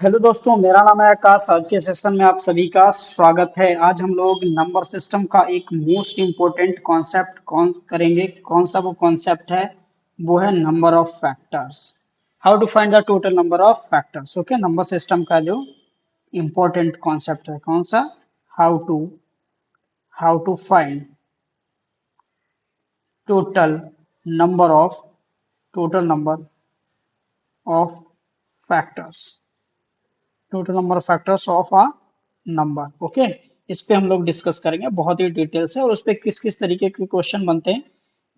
Hello दोस्तों, मेरा नाम है आकाश। आज के सेशन में आप सभी का स्वागत है। आज हम लोग नंबर सिस्टम का एक मोस्ट इम्पोर्टेंट कॉन्सेप्ट कौन करेंगे। कौन सा वो कॉन्सेप्ट है? वो है number of factors. How to find the total number of factors. Okay, number system का जो इम्पोर्टेंट कॉन्सेप्ट है कौन सा? How to find total number of total number of factors. Total number of factors of a number. Okay, इस पे हम लोग discuss करेंगे बहुत ही डिटेल से, और उस पे किस किस तरीके के क्वेश्चन बनते हैं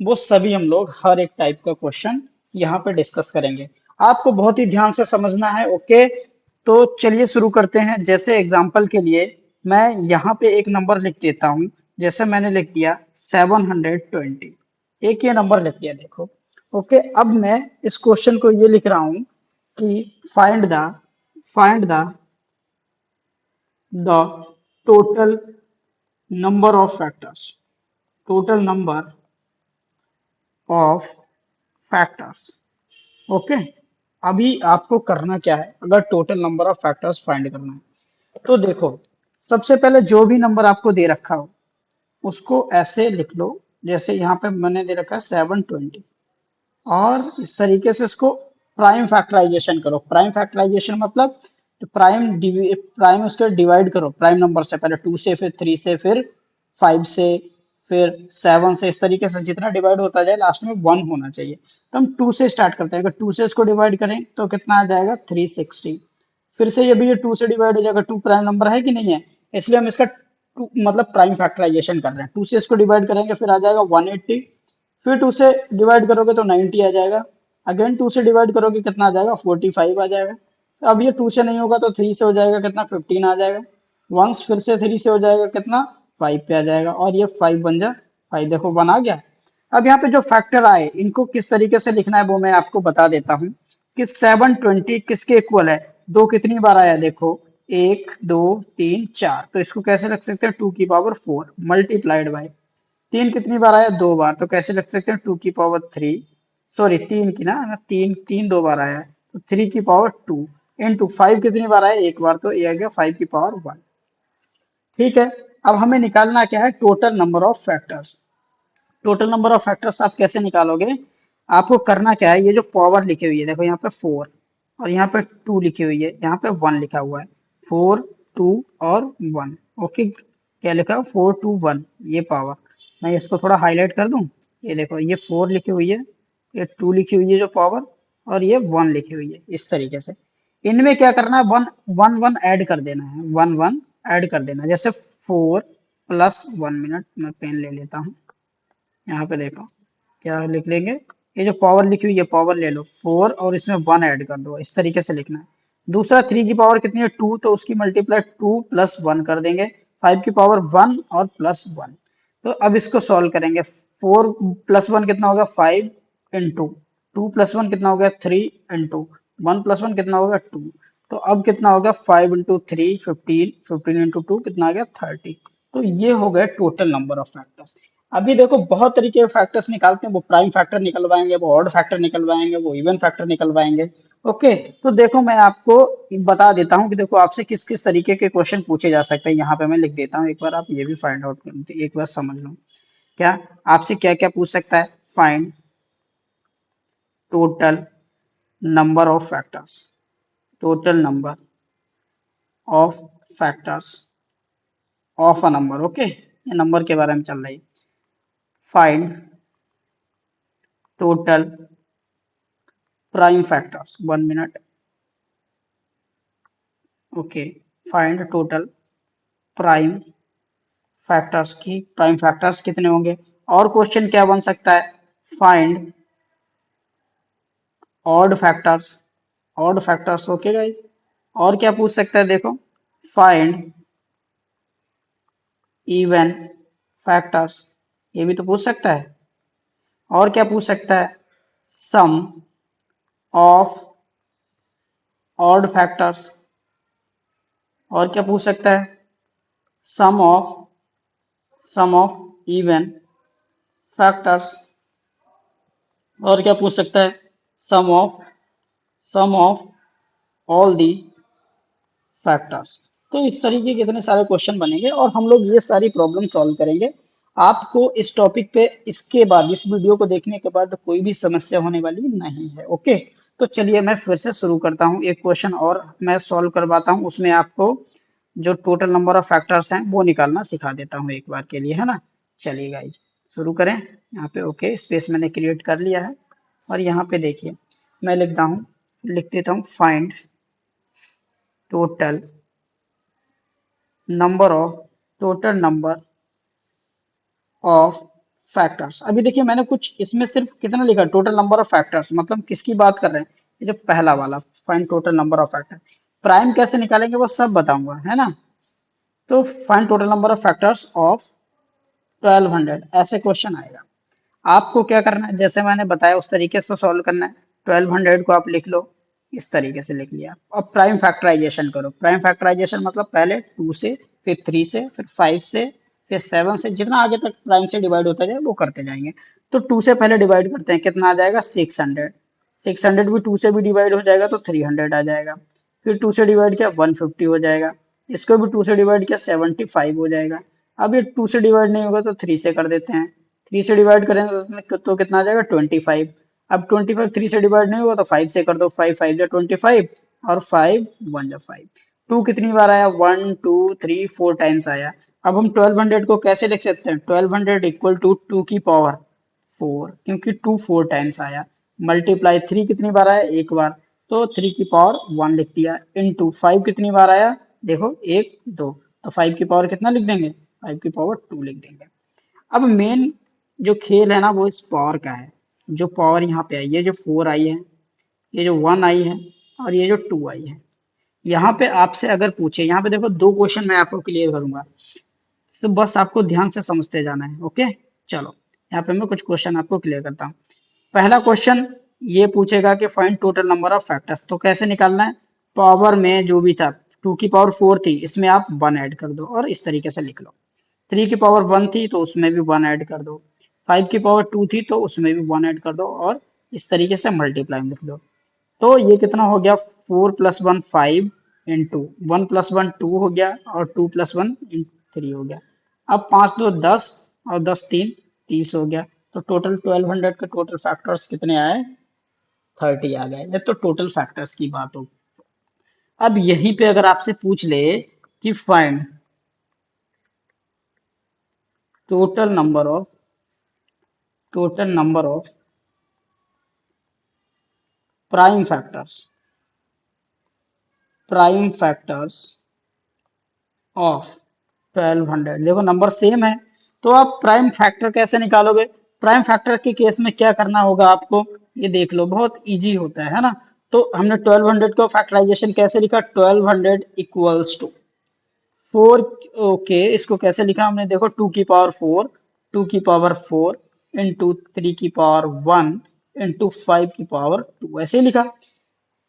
वो सभी हम लोग हर एक टाइप का क्वेश्चन यहाँ पे डिस्कस करेंगे। आपको बहुत ही ध्यान से समझना है। ओके, तो चलिए शुरू करते हैं। जैसे एग्जांपल के लिए मैं यहाँ पे एक नंबर लिख देता हूँ। जैसे मैंने लिख दिया 720, एक ये नंबर लिख दिया, देखो। ओके, अब मैं इस क्वेश्चन को ये लिख रहा हूँ कि find the the total number of factors. Total number of factors. Okay, अभी आपको करना क्या है? अगर total number of factors find करना है तो देखो, सबसे पहले जो भी नंबर आपको दे रखा हो उसको ऐसे लिख लो। जैसे यहाँ पे मैंने दे रखा है 720, और इस तरीके से इसको प्राइम फैक्टराइजेशन करो। प्राइम फैक्टराइजेशन मतलब प्राइम उसके डिवाइड करो प्राइम नंबर से। पहले 2 से, फिर 3 से, फिर 5 से, फिर 7 से। इस तरीके से जितना डिवाइड होता जाए लास्ट में 1 होना चाहिए। तो हम 2 से स्टार्ट करते हैं। अगर 2 से इसको डिवाइड करें तो कितना आ जाएगा? 360। फिर से ये भी ये 2 से डिवाइड हो जाएगा। 2 प्राइम नंबर है कि नहीं है? इसलिए हम इसका 2 मतलब प्राइम फैक्टराइजेशन कर रहे हैं। 2 से इसको डिवाइड करेंगे फिर आ जाएगा 180। फिर 2 से डिवाइड करोगे तो 90 आ जाएगा। अगेन 2 से डिवाइड करोगे कितना आ जाएगा? 45 आ जाएगा। अब ये 2 से नहीं होगा तो 3 से हो जाएगा, कितना? 15 आ जाएगा। वंस फिर से 3 से हो जाएगा, कितना? 5 पे आ जाएगा, और ये 5 बन जा 5। देखो 1 आ गया। अब यहाँ पे जो फैक्टर आए इनको किस तरीके से लिखना है वो मैं आपको बता देता हूँ कि 720 किसके इक्वल है? दो कितनी बार आया? देखो, 1 2 3 4, तो इसको कैसे रख सकते हैं? 2 की पावर 4 मल्टीप्लाइड बाय। 3 कितनी बार आया? 2 बार, तो कैसे लिख सकते हैं? 2 की पावर 3, सॉरी 3 की ना, तीन तीन 2 बार आया है तो 3 की पावर 2 इंटू 5 कितनी बार आया? 1 बार, तो ये आ गया 5 की पावर 1। ठीक है, अब हमें निकालना क्या है? Total number of factors. Total number of factors आप कैसे निकालोगे? आपको करना क्या है? ये जो पावर लिखी हुई है, देखो यहाँ पे 4 और यहाँ पे 2 लिखी हुई है, यहाँ पे 1 लिखा हुआ है। 4 2 और 1। ओके, क्या लिखा है? 4 2 1, ये पावर। मैं इसको थोड़ा हाईलाइट कर दूं। ये देखो, ये 4 लिखी हुई है, ये 2 लिखी हुई है जो पावर, और ये 1 लिखी हुई है। इस तरीके से इनमें क्या करना है? वन वन वन ऐड कर देना है। वन वन ऐड कर देना है। जैसे 4 प्लस 1 मिनट, मैं पेन ले लेता हूँ। यहाँ पे देखो क्या लिख लेंगे? ये जो पावर लिखी हुई है पावर ले लो 4 और इसमें 1 ऐड कर दो। इस तरीके से लिखना है। दूसरा 3 की पावर कितनी है? 2, तो उसकी मल्टीप्लाई 2 प्लस 1 कर देंगे। 5 की पावर 1 और प्लस 1। तो अब इसको सॉल्व करेंगे। 4 प्लस 1 कितना होगा? 5 इंटू 2 प्लस 1 कितना हो गया? 3 इंटू 1 प्लस 1 कितना होगा? 2। तो अब कितना होगा? 5 इंटू 3 15, 15 इंटू 2 कितना आ गया? 30। तो ये हो गए टोटल नंबर ऑफ फैक्टर्स। अभी देखो बहुत तरीके के फैक्टर्स निकालते हैं। वो प्राइम फैक्टर निकलवाएंगे, वो ऑड फैक्टर निकलवाएंगे, वो इवन फैक्टर निकलवाएंगे। ओके, तो देखो मैं आपको बता देता हूँ कि देखो आपसे किस किस तरीके के क्वेश्चन पूछे जा सकते हैं। यहाँ पे मैं लिख देता हूँ, एक बार आप ये भी फाइंड आउट कर, एक बार समझ लो। क्या आपसे क्या क्या पूछ सकता है? Find total number of factors. Total number of factors of a number. Okay, ये नंबर के बारे में चल रही है। Find total prime factors. 1 minute. Okay, find total prime factors की प्राइम फैक्टर्स कितने होंगे? और क्वेश्चन क्या बन सकता है? Find odd factors. Odd factors. Okay guys, और क्या पूछ सकता है? देखो, फाइंड इवन फैक्टर्स, ये भी तो पूछ सकता है। और क्या पूछ सकता है? Sum of odd factors. और क्या पूछ सकता है? Sum of even factors. और क्या पूछ सकता है? Sum of all the factors. तो इस तरीके के इतने सारे क्वेश्चन बनेंगे और हम लोग ये सारी प्रॉब्लम सॉल्व करेंगे। आपको इस टॉपिक पे इसके बाद, इस वीडियो को देखने के बाद कोई भी समस्या होने वाली नहीं है। ओके, तो चलिए मैं फिर से शुरू करता हूँ, एक क्वेश्चन और मैं सॉल्व करवाता हूँ, उसमें आपको जो टोटल नंबर ऑफ फैक्टर्स हैं वो निकालना सिखा देता हूँ एक बार के लिए, है ना। चलिए गाइज शुरू करें। यहाँ पे ओके स्पेस मैंने क्रिएट कर लिया है और यहाँ पे देखिए मैं लिख देता हूँ find total number of total number of factors. अभी देखिए मैंने कुछ इसमें सिर्फ कितना लिखा, टोटल नंबर ऑफ फैक्टर्स, मतलब किसकी बात कर रहे हैं, ये जो पहला वाला find total number of factor. Prime कैसे निकालेंगे वो सब बताऊंगा, है ना। तो find total number of factors of 1200 ऐसे क्वेश्चन आएगा। आपको क्या करना है, जैसे मैंने बताया उस तरीके से सॉल्व करना है। 1200 को आप लिख लो, इस तरीके से लिख लिया। अब प्राइम फैक्टराइजेशन करो। प्राइम फैक्टराइजेशन मतलब पहले 2 से, फिर 3 से, फिर 5 से, फिर 7 से, जितना आगे तक प्राइम से डिवाइड होता जाए वो करते जाएंगे। तो 2 से पहले डिवाइड करते हैं, कितना आ जाएगा 600। 600 भी 2 से भी डिवाइड हो जाएगा तो 300 आ जाएगा। फिर 2 से डिवाइड किया 150 हो जाएगा। इसको भी 2 से डिवाइड किया 75 हो जाएगा। अब ये 2 से डिवाइड नहीं होगा तो 3 से कर देते हैं। 3 से डिवाइड करेंगे तो तो कितना आ जाएगा 25। अब 25 3 से डिवाइड नहीं होगा तो 5 से कर दो। 5 5 जा 25 और 5 1 जा 5। 2 कितनी बार आया, 1 2 3 4 टाइम्स आया। अब हम 1200 को कैसे लिख सकते हैं, 1200 इक्वल टू 2 की पावर 4, क्योंकि 2 4 टाइम्स आया। मल्टीप्लाई 3 कितनी बार आया, एक बार, तो 3 की पावर 1 लिख दिया। इनटू 5 कितनी बार आया, देखो 1 2, तो 5 की पावर कितना लिख देंगे, 5 की पावर 2 लिख देंगे। अब मेन जो खेल है ना वो इस पावर का है। जो पावर यहाँ पे आई, ये जो 4 आई है, ये जो 1 आई है और ये जो 2 आई है। यहाँ पे आपसे अगर पूछे, यहाँ पे देखो दो क्वेश्चन मैं आपको क्लियर करूंगा, तो बस आपको ध्यान से समझते जाना है। ओके, चलो यहाँ पे मैं कुछ क्वेश्चन आपको क्लियर करता हूँ। पहला क्वेश्चन ये पूछेगा कि find total number of factors. तो कैसे निकालना है, पावर में जो भी था, 2 की पावर 4 थी, इसमें आप 1 ऐड कर दो और इस तरीके से लिख लो। 3 की पावर 1 थी तो उसमें भी 1 ऐड कर दो। 5 की पावर 2 थी तो उसमें भी 1 ऐड कर दो और इस तरीके से मल्टीप्लाई में लिख दो। तो ये कितना हो गया, 4 प्लस 1 5 इंटू 1 प्लस 1 2 हो गया और 2 प्लस 1 3 हो गया। अब 5 2 10 और 10 3 30 हो गया। तो टोटल 1200 के टोटल फैक्टर्स कितने आए, 30 आ गए। ये तो टोटल फैक्टर्स की बात हो। अब यहीं पे अगर आपसे पूछ ले कि find total number of prime factors, of 1200, देखो नंबर सेम है तो आप प्राइम फैक्टर कैसे निकालोगे। प्राइम फैक्टर के केस में क्या करना होगा आपको, ये देख लो, बहुत इजी होता है ना। तो हमने 1200 को फैक्टराइजेशन कैसे लिखा, 1200 इक्वल्स टू 4। ओके, इसको कैसे लिखा हमने, देखो 2 की पावर 4, 2 की पावर 4 इंटू 3 की पावर 1 इंटू 5 की पावर 2, ऐसे ही लिखा।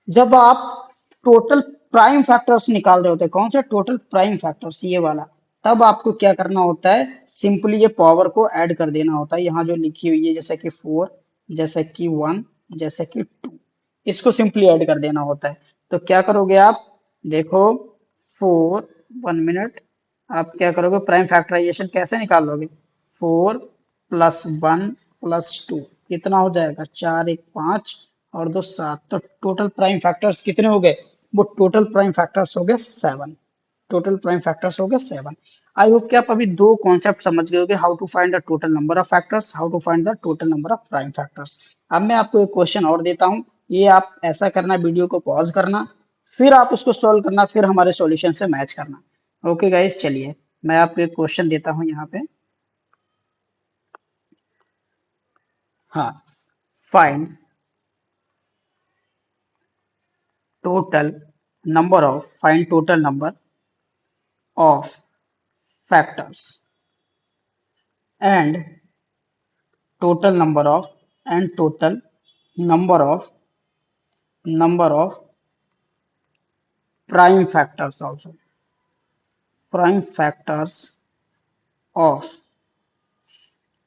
जब आप टोटल प्राइम फैक्टर्स निकाल रहे होते हैं, कौन सा टोटल प्राइम फैक्टर्स, ये वाला, तब आपको क्या करना होता है, सिंपली ये पावर को ऐड कर देना होता है। यहाँ जो लिखी हुई है जैसे कि 4, जैसे कि 1, जैसे कि 2, इसको सिंपली ऐड कर देना होता है। तो क्या करोगे आप, देखो 4, 1 मिनट, आप क्या करोगे, प्राइम फैक्टराइजेशन कैसे निकालोगे, 4 प्लस 1 प्लस 2 कितना हो जाएगा, 4 1 5 और 2 7। तो टोटल प्राइम फैक्टर्स कितने हो गए, वो टोटल प्राइम फैक्टर्स हो गए 7। टोटल प्राइम फैक्टर्स हो गए 7। आई होप कि आप अभी दो कॉन्सेप्ट समझ गए होंगे, how to find the total number of factors, how to find the total number of prime factors. अब मैं आपको एक क्वेश्चन और देता हूँ, ये आप ऐसा करना, वीडियो को पॉज करना, फिर आप उसको सॉल्व करना, फिर हमारे सॉल्यूशन से मैच करना। ओके गाइस, चलिए मैं आपको एक क्वेश्चन देता हूँ यहाँ पे। हाँ, find total find total number of factors and total number of number of number of prime factors also, prime factors of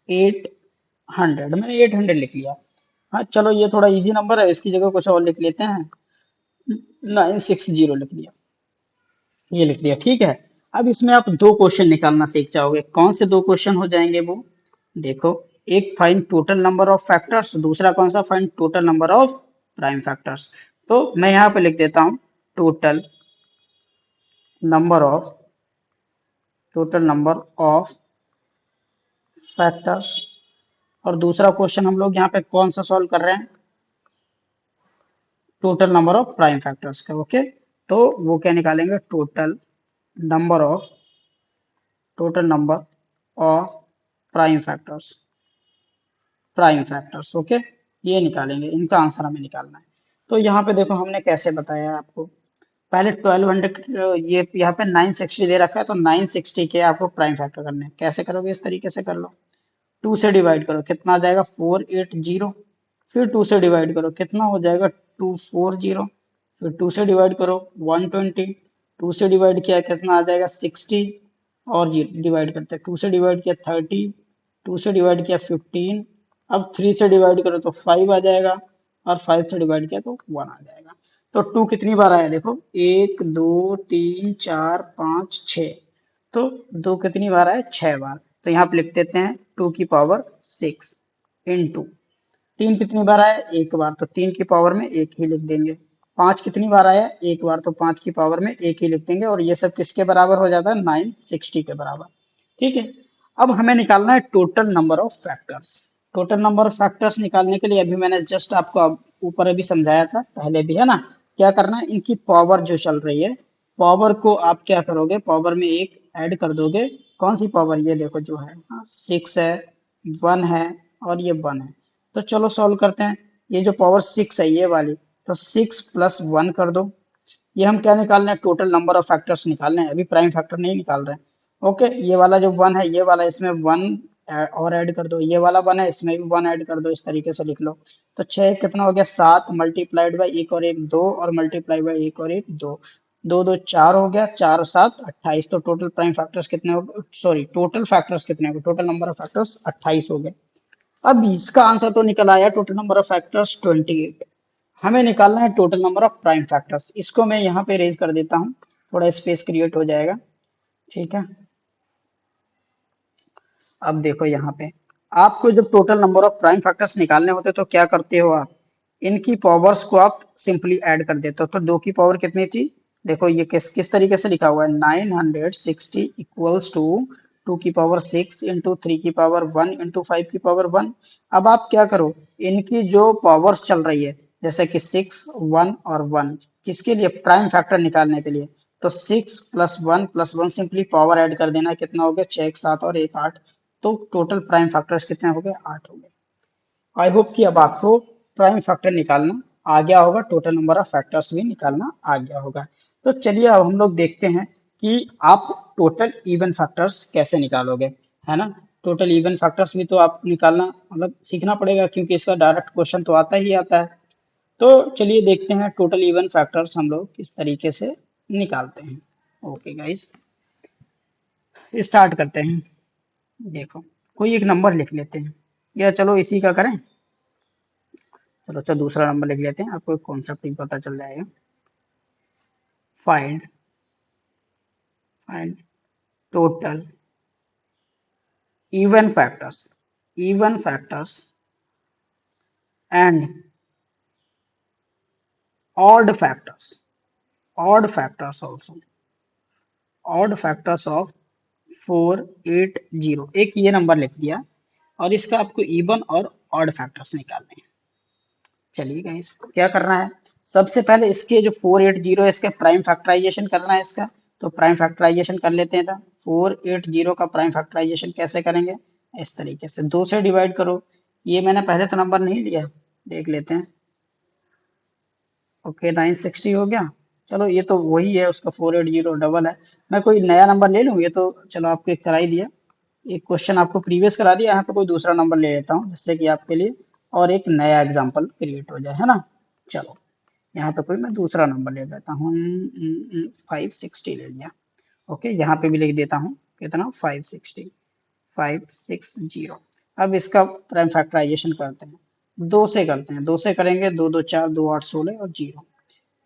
800। मैंने 800 लिख लिया। हाँ चलो, ये थोड़ा इजी नंबर है, इसकी जगह कुछ और लिख लेते हैं, 960 लिख लिया। ये लिख दिया, ठीक है। अब इसमें आप दो क्वेश्चन निकालना सीख जाओगे। कौन से दो क्वेश्चन हो जाएंगे वो? देखो, एक find total number of factors, दूसरा कौन सा? Find total number of prime factors. तो मैं यहाँ पे लिख देता हूँ total number of total number of factors. और दूसरा क्वेश्चन हम लोग यहाँ पे कौन सा सॉल्व कर रहे हैं? Total number of prime factors का। ओके, तो वो क्या निकालेंगे? Number of total number of prime factors, prime factors. Okay, ये निकालेंगे, इनका आंसर हमें निकालना है। तो यहाँ पे देखो हमने कैसे बताया आपको। पहले 1200, ये यहाँ पे 960 दे रखा है, तो 960 के आपको प्राइम फैक्टर करने हैं। कैसे करोगे? इस तरीके से कर लो, 2 से डिवाइड करो, कितना आ जाएगा? 480। फिर 2 से डिवाइड करो, कितना हो जाएगा? 240। फिर 2 से डिवाइड करो, 120। 2 से डिवाइड किया, कितना आ जाएगा? 60। और डिवाइड करते हैं, 2 से डिवाइड किया 30, 2 से डिवाइड किया 15। अब 3 से डिवाइड करो तो 5 आ जाएगा, और 5 से डिवाइड किया तो 1 आ जाएगा। तो 2 कितनी बार आया? देखो, 1 2 3 4 5 6। तो 2 कितनी बार आया? 6 बार। तो यहाँ पे लिख देते हैं 2 की पावर 6 इंटू। 3 कितनी बार आया? एक बार, तो 3 की पावर में एक ही लिख देंगे। 5 कितनी बार आया? एक बार, तो 5 की पावर में एक ही लिख देंगे। और ये सब किसके बराबर हो जाता है? 960 के बराबर। ठीक है। अब हमें निकालना है total number of factors. Total number of factors निकालने के लिए अभी मैंने जस्ट आपको ऊपर अभी समझाया था, पहले भी, है ना? क्या करना है? इनकी पावर जो चल रही है, पावर को आप क्या करोगे? पावर में एक ऐड कर दोगे। कौन सी पावर? ये देखो जो है, 6 है, 1 है, और ये 1 है। तो चलो सॉल्व करते हैं। ये जो पावर 6 है, ये वाली, तो 6 प्लस 1 कर दो। ये हम क्या निकालना है? टोटल नंबर ऑफ फैक्टर्स निकालने हैं, अभी प्राइम फैक्टर नहीं निकाल रहे हैं। ओके, ये वाला जो 1 है, ये वाला, इसमें 1 और ऐड कर दो। ये वाला 1 है, इसमें भी 1 ऐड कर दो। इस तरीके से लिख लो। तो 6 कितना हो गया? 7 मल्टीप्लाइड बाई एक और एक 2, और मल्टीप्लाई बाई एक और एक 2। 2 2 4 हो गया, 4 7 28। तो टोटल प्राइम फैक्टर्स कितने हो गए? सॉरी, टोटल फैक्टर्स कितने हो गए? टोटल नंबर ऑफ फैक्टर्स 28 हो गए। अब इसका आंसर तो निकल आया, टोटल नंबर ऑफ फैक्टर्स 28। हमें निकालना है total number of prime factors. इसको मैं यहाँ पे रेज कर देता हूँ, थोड़ा स्पेस क्रिएट हो जाएगा। ठीक है। अब देखो यहाँ पे, आपको जब total number of prime factors निकालने होते तो क्या करते हो आप? इनकी पावर्स को आप सिंपली ऐड कर देते हो। तो 2 की पावर कितनी थी? देखो, ये किस किस तरीके से लिखा हुआ है? 960 इक्वल्स टू 2 की पावर 6 इंटू 3 की पावर 1 इंटू 5 की पावर 1। अब आप क्या करो? इनकी जो पावर्स चल रही है, जैसे कि 6 1 और 1, किसके लिए? प्राइम फैक्टर निकालने के लिए। तो 6 प्लस 1 सिंपली पावर ऐड कर देना है। कितना हो गया? 6 1 7 और 1 8। तो टोटल प्राइम फैक्टर्स कितने हो गए? 8 हो गए। आई होप कि अब आपको प्राइम फैक्टर निकालना आ गया होगा, टोटल नंबर ऑफ फैक्टर्स भी निकालना आ गया होगा। तो चलिए अब हम लोग देखते हैं कि आप टोटल इवन फैक्टर्स कैसे निकालोगे, है ना? टोटल इवन फैक्टर्स भी तो आप निकालना मतलब सीखना पड़ेगा, क्योंकि इसका डायरेक्ट क्वेश्चन तो आता ही आता है। तो चलिए देखते हैं टोटल इवन फैक्टर्स हम लोग किस तरीके से निकालते हैं। ओके गाइस, स्टार्ट करते हैं। देखो, कोई एक नंबर लिख लेते हैं, या चलो इसी का करें। चलो अच्छा, दूसरा नंबर लिख लेते हैं, आपको एक कॉन्सेप्ट ही पता चल जाएगा। Find find total even factors, even factors and odd factors, odd factors also, odd factors of 480। एक ये नंबर लिख दिया, और इसका आपको इवन और ऑड फैक्टर्स निकालने हैं। चलिए गाइस, क्या करना है? सबसे पहले इसके जो 480 है, इसके प्राइम फैक्टराइजेशन करना है इसका। तो प्राइम फैक्टराइजेशन कर लेते हैं। था 480 का प्राइम फैक्टराइजेशन कैसे करेंगे? इस तरीके से 2 से डिवाइड करो। ये मैंने पहले तो नंबर नहीं लिया, देख लेते हैं। ओके, 960 हो गया। चलो, ये तो वही है, उसका 480 डबल है। मैं कोई नया नंबर ले लूँ? ये तो चलो आपको एक करा ही दिया, एक क्वेश्चन आपको प्रीवियस करा दिया। यहाँ पे कोई दूसरा नंबर ले लेता हूँ, जिससे कि आपके लिए और एक नया एग्जाम्पल क्रिएट हो जाए, है ना? चलो, यहाँ पे कोई मैं दूसरा नंबर ले देता हूँ। 560 ले लिया। ओके, यहाँ पे भी लिख देता हूँ, कितना? 560। अब इसका प्राइम फैक्टराइजेशन करते हैं। 2 से करते हैं, 2 से करेंगे, 2 2 4 2 8 16 और 0।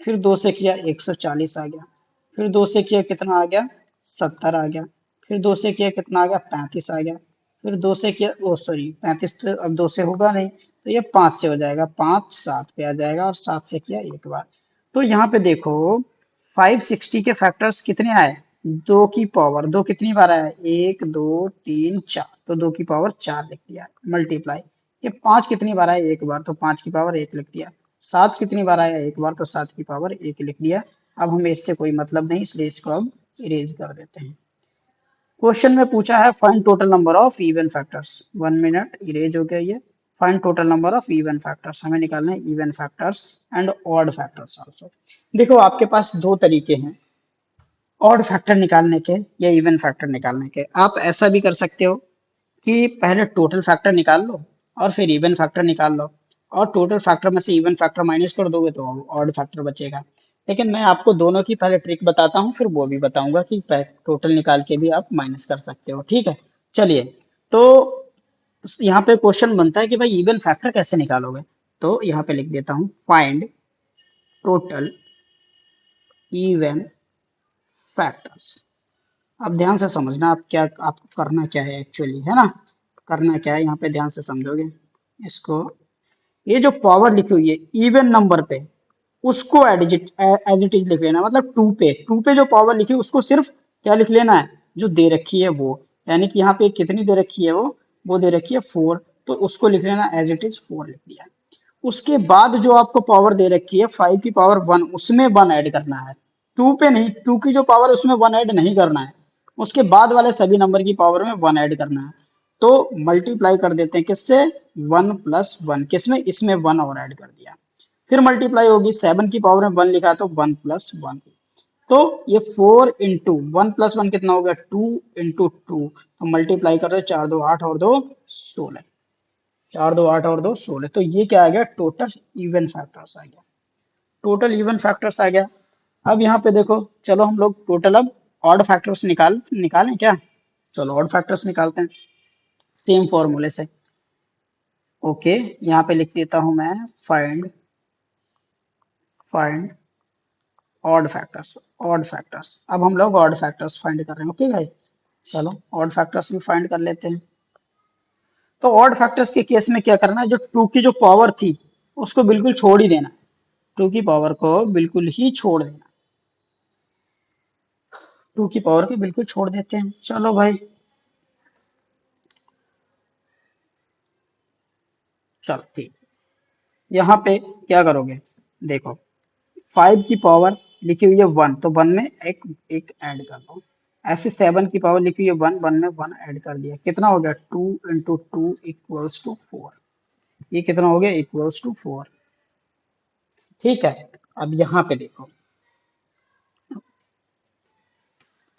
फिर 2 से किया, 140 आ गया। फिर 2 से किया कितना आ गया, 70 आ गया। फिर 2 से किया कितना आ गया, 35 आ गया। फिर 2 से किया, ओ सॉरी 35 तो अब 2 से होगा नहीं, तो ये 5 से हो जाएगा, 5 7 पे आ जाएगा, और 7 से किया एक बार। तो यहाँ पे देखो 560 के फैक्टर्स कितने आए, 2 की पावर, 2 कितनी बार आया, 1 2 3 4, तो 2 की पावर 4 लिख दिया, मल्टीप्लाई। ये 5 कितनी बार आया, एक बार, तो 5 की पावर 1 लिख दिया। 7 कितनी बार आया, एक बार, तो 7 की पावर 1 लिख दिया। अब हमें इससे कोई मतलब नहीं, इसलिए इसको अब इरेज कर देते हैं। क्वेश्चन में पूछा है find total number of even factors, 1 minute, erase हो गया ये। Find total number of even factors, हमें निकालना है even factors and odd factors also. देखो आपके पास दो तरीके हैं ऑड फैक्टर निकालने के या इवन फैक्टर निकालने के। आप ऐसा भी कर सकते हो कि पहले टोटल फैक्टर निकाल लो और फिर इवन फैक्टर निकाल लो, और टोटल फैक्टर में से इवन फैक्टर माइनस कर दोगे तो ऑड फैक्टर बचेगा। लेकिन मैं आपको दोनों की पहले ट्रिक बताता हूँ, फिर वो भी बताऊंगा कि टोटल निकाल के भी आप माइनस कर सकते हो, ठीक है। चलिए, तो यहाँ पे क्वेश्चन बनता है कि भाई इवन फैक्टर कैसे निकालोगे। तो यहाँ पे लिख देता हूँ फाइंड टोटल इवन फैक्टर्स। अब ध्यान से समझना, आप क्या, आपको करना क्या है एक्चुअली, है ना, करना क्या है यहाँ पे, ध्यान से समझोगे इसको। ये जो पावर लिखी हुई है इवन नंबर पे, उसको एज इट इज लिख लेना, मतलब टू पे जो पावर लिखी है उसको सिर्फ क्या लिख लेना है, जो दे रखी है वो। यानी कि यहाँ पे कितनी दे रखी है, वो दे रखी है 4, तो उसको लिख लेना एज इट इज 4 लिख दिया। उसके बाद जो आपको पावर दे रखी है 5 की पावर 1, उसमें 1 ऐड करना है। टू पे नहीं, टू की जो पावर उसमें 1 ऐड नहीं करना है, उसके बाद वाले सभी नंबर की पावर में 1 ऐड करना है। तो मल्टीप्लाई कर देते हैं किससे, 1 प्लस 1, किसमें, इसमें 1 और ऐड कर दिया। फिर मल्टीप्लाई होगी, 7 की पावर में 1 लिखा तो 1 प्लस 1। तो ये 4 इंटू 1 प्लस 1 कितना हो गया, 2 इंटू 2, तो मल्टीप्लाई कर दो, 4 2 8 और 2 16, 4 2 8 और 2 16, तो ये क्या आ गया, टोटल इवन फैक्टर्स आ गया, टोटल इवन फैक्टर्स आ गया। अब यहाँ पे देखो, चलो हम लोग टोटल अब ऑड फैक्टर्स निकालें क्या, चलो ऑड फैक्टर्स निकालते हैं सेम फॉर्मूले से। ओके, यहाँ पे लिख देता हूं मैं find find odd factors, odd factors. अब हम लोग ऑड फैक्टर्स फाइंड कर रहे हैं, ओके भाई। चलो ऑड फैक्टर्स भी फाइंड कर लेते हैं। तो ऑड फैक्टर्स के केस में क्या करना है, जो टू की जो पावर थी उसको बिल्कुल छोड़ ही देना है, टू की पावर को बिल्कुल ही छोड़ देना, टू की पावर को बिल्कुल छोड़ देते हैं। चलो भाई, चलो ठीक। यहाँ पे क्या करोगे, देखो 5 की पावर लिखी हुई है 1, तो 1 में एक एक ऐड कर दो। ऐसे 7 की पावर लिखी हुई है 1, 1 में 1 ऐड कर दिया, कितना हो गया, 2 इंटू 2 इक्वल्स टू 4। ये कितना हो गया, इक्वल्स टू 4। ठीक है, अब यहाँ पे देखो,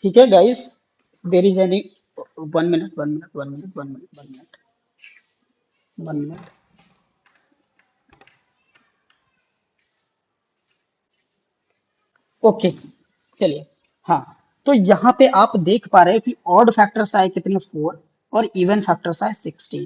ठीक है guys, there is any, 1 minute 1 minute 1 minute 1 minute 1 minute 1 minute. Okay, चलिए। हाँ, तो यहाँ पे आप देख पा रहे हैं कि ऑड फैक्टर्स आए कितने, 4, और इवन फैक्टर्स आए 16।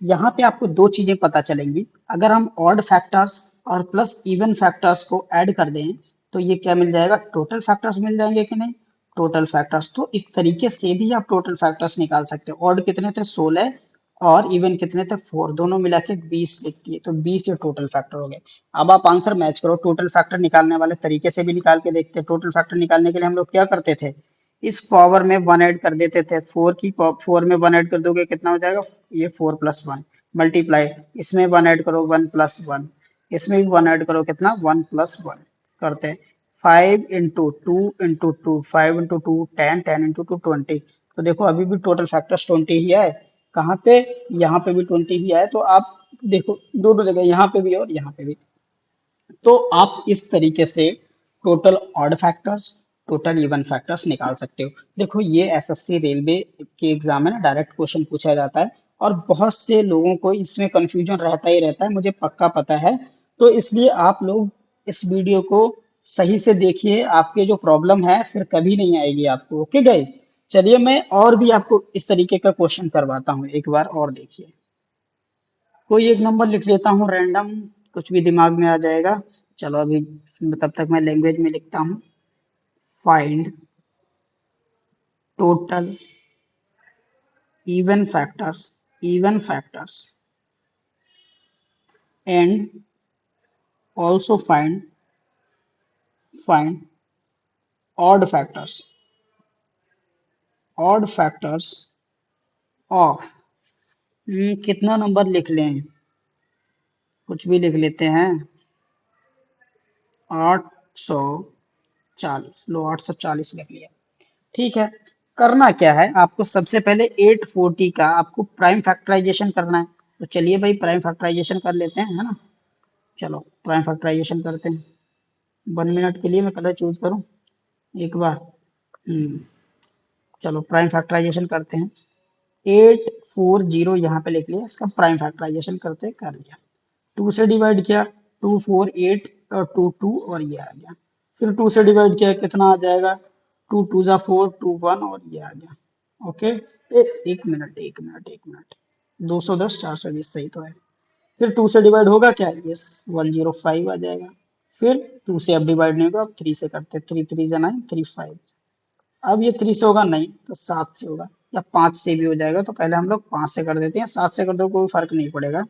यहाँ पे आपको दो चीजें पता चलेंगी, अगर हम ऑड फैक्टर्स और प्लस इवन फैक्टर्स को ऐड कर दें तो ये क्या मिल जाएगा, टोटल फैक्टर्स मिल जाएंगे कि नहीं, टोटल फैक्टर्स। तो इस तरीके से भी आप टोटल फैक्टर्स निकाल सकते हो। ऑड कितने थे, 16, और इवन कितने थे, 4, दोनों मिला के 20 लिख दिए, तो 20 ये टोटल फैक्टर हो गए। अब आप आंसर मैच करो, टोटल फैक्टर निकालने वाले तरीके से भी निकाल के देखते हैं। टोटल फैक्टर निकालने के लिए हम लोग क्या करते थे, इस पावर में 1 ऐड कर देते थे, 4 में 1 ऐड कर दोगे कितना हो जाएगा, ये 4 प्लस 1, मल्टीप्लाई, इसमें 1 ऐड करो 1 प्लस 1, इसमें भी 1 ऐड करो कितना, 1 प्लस 1, करते हैं 5 into two into two, 5 into two 10, 10 into two 20। तो देखो अभी भी टोटल फैक्टर्स 20 ही है, कहाँ पे, यहाँ पे भी 20 ही आए। तो आप देखो दोनों जगह, यहाँ पे भी और यहाँ पे भी। तो आप इस तरीके से total odd factors, total even factors निकाल सकते हो। देखो ये एसएससी रेलवे के एग्जाम में ना डायरेक्ट क्वेश्चन पूछा जाता है, और बहुत से लोगों को इसमें कंफ्यूजन रहता ही रहता है, मुझे पक्का पता है। तो इसलिए आप लोग इस वीडियो को सही से देखिए, आपके जो प्रॉब्लम है फिर कभी नहीं आएगी आपको। ओके गाइज, चलिए मैं और भी आपको इस तरीके का क्वेश्चन करवाता हूँ, एक बार और देखिए। कोई एक नंबर लिख लेता हूँ रैंडम, कुछ भी दिमाग में आ जाएगा। चलो अभी तब तक मैं लैंग्वेज में लिखता हूँ, find total even factors and also find odd factors of कितना नंबर लिख लें, कुछ भी लिख लेते हैं, 840। लो 840 लिख लिया। ठीक है, करना क्या है आपको, सबसे पहले 840 का आपको प्राइम फैक्टराइजेशन करना है। तो चलिए भाई प्राइम फैक्टराइजेशन कर लेते हैं, है ना। चलो प्राइम फैक्टराइजेशन करते हैं। 1 मिनट के लिए मैं कलर चूज करूं एक बार। चलो प्राइम फैक्टराइजेशन करते हैं। 840 यहाँ पे लिख लिया, इसका प्राइम फैक्टराइजेशन करते कर लिया। 2 से डिवाइड किया, 2 4 8 और 2 2 और ये आ गया। फिर 2 से डिवाइड किया, कितना आ जाएगा, 2 2 जा 4, 2 1 और ये आ गया। ओके, एक मिनट 210 420 सही तो है। फिर 2 से डिवाइड होगा क्या, यस 105 आ जाएगा। फिर 2 से अब डिवाइड नहीं होगा, अब 3 से करते, 3 3 जा 9 3 5। अब ये 3 से होगा नहीं तो 7 से होगा, या 5 से भी हो जाएगा। तो पहले हम लोग 5 से कर देते हैं, 7 से कर दो कोई फर्क नहीं पड़ेगा,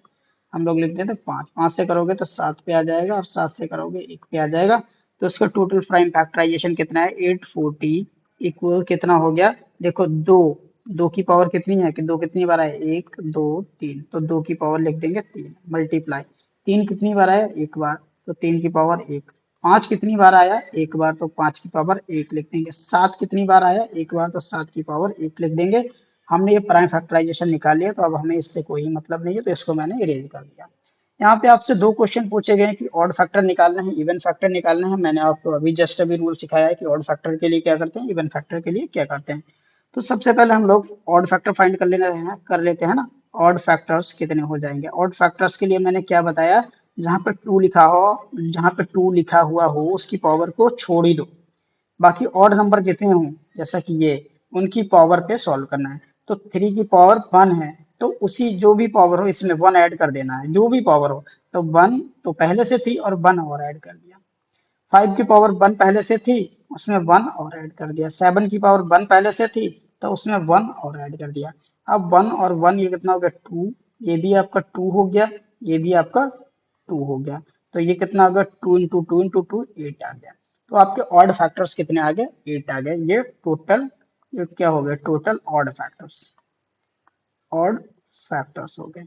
हम लोग लिख देते हैं 5। 5 से करोगे तो 7 पे आ जाएगा, और 7 से करोगे 1 पे आ जाएगा। तो इसका टोटल प्राइम फैक्टराइजेशन कितना है, 840 इक्वल कितना हो गया, देखो 2। 2 की पावर कितनी है कि 2 कितनी बार है, 1 2 3, तो 2 की पावर लिख देंगे 3 मल्टीप्लाई। 3 कितनी बार आया, एक बार, तो 3 की पावर 1। 5 कितनी बार आया, एक बार, तो 5 की पावर 1 लिख देंगे। 7 कितनी बार आया, एक बार, तो 7 की पावर 1 लिख देंगे। हमने ये प्राइम फैक्टराइजेशन निकाल लिया, तो अब हमें इससे कोई मतलब नहीं है, तो इसको मैंने इरेज कर दिया। यहाँ पे आपसे 2 क्वेश्चन पूछे गए हैं कि ऑड फैक्टर निकालना है, इवन फैक्टर निकालना है। मैंने आपको अभी जस्ट अभी रूल सिखाया है कि ऑड फैक्टर के लिए क्या करते हैं, इवन फैक्टर के लिए क्या करते हैं। तो सबसे पहले हम लोग ऑड फैक्टर फाइंड कर लेते हैं ना। ऑड फैक्टर्स कितने हो जाएंगे, ऑड फैक्टर्स के लिए मैंने क्या बताया, जहां पे 2 लिखा हो, जहां पे 2 लिखा हुआ हो उसकी पावर को छोड़ ही दो, बाकी ऑड नंबर जितने हों जैसा कि ये, उनकी पावर पे सॉल्व करना है। तो 3 की पावर 1 है, तो उसी जो भी पावर हो इसमें 1 ऐड कर देना है, जो भी पावर हो। तो 1 तो पहले से थी और 1 और ऐड कर दिया। 5 की पावर 1 पहले से थी, उसमें 1 और ऐड कर दिया। 7 की पावर 1 पहले से थी, तो उसमें 1 और ऐड कर दिया। अब 1 और 1 ये कितना हो गया, 2। ये भी आपका 2 हो गया, ये भी आपका 2 हो गया। तो ये कितना हो गया, 2 इंटू 2 इंटू 2 8 आ गया। तो आपके ऑड फैक्टर्स कितने आ गए, 8 आ गए। ये क्या हो गया, टोटल ऑड फैक्टर्स हो गए।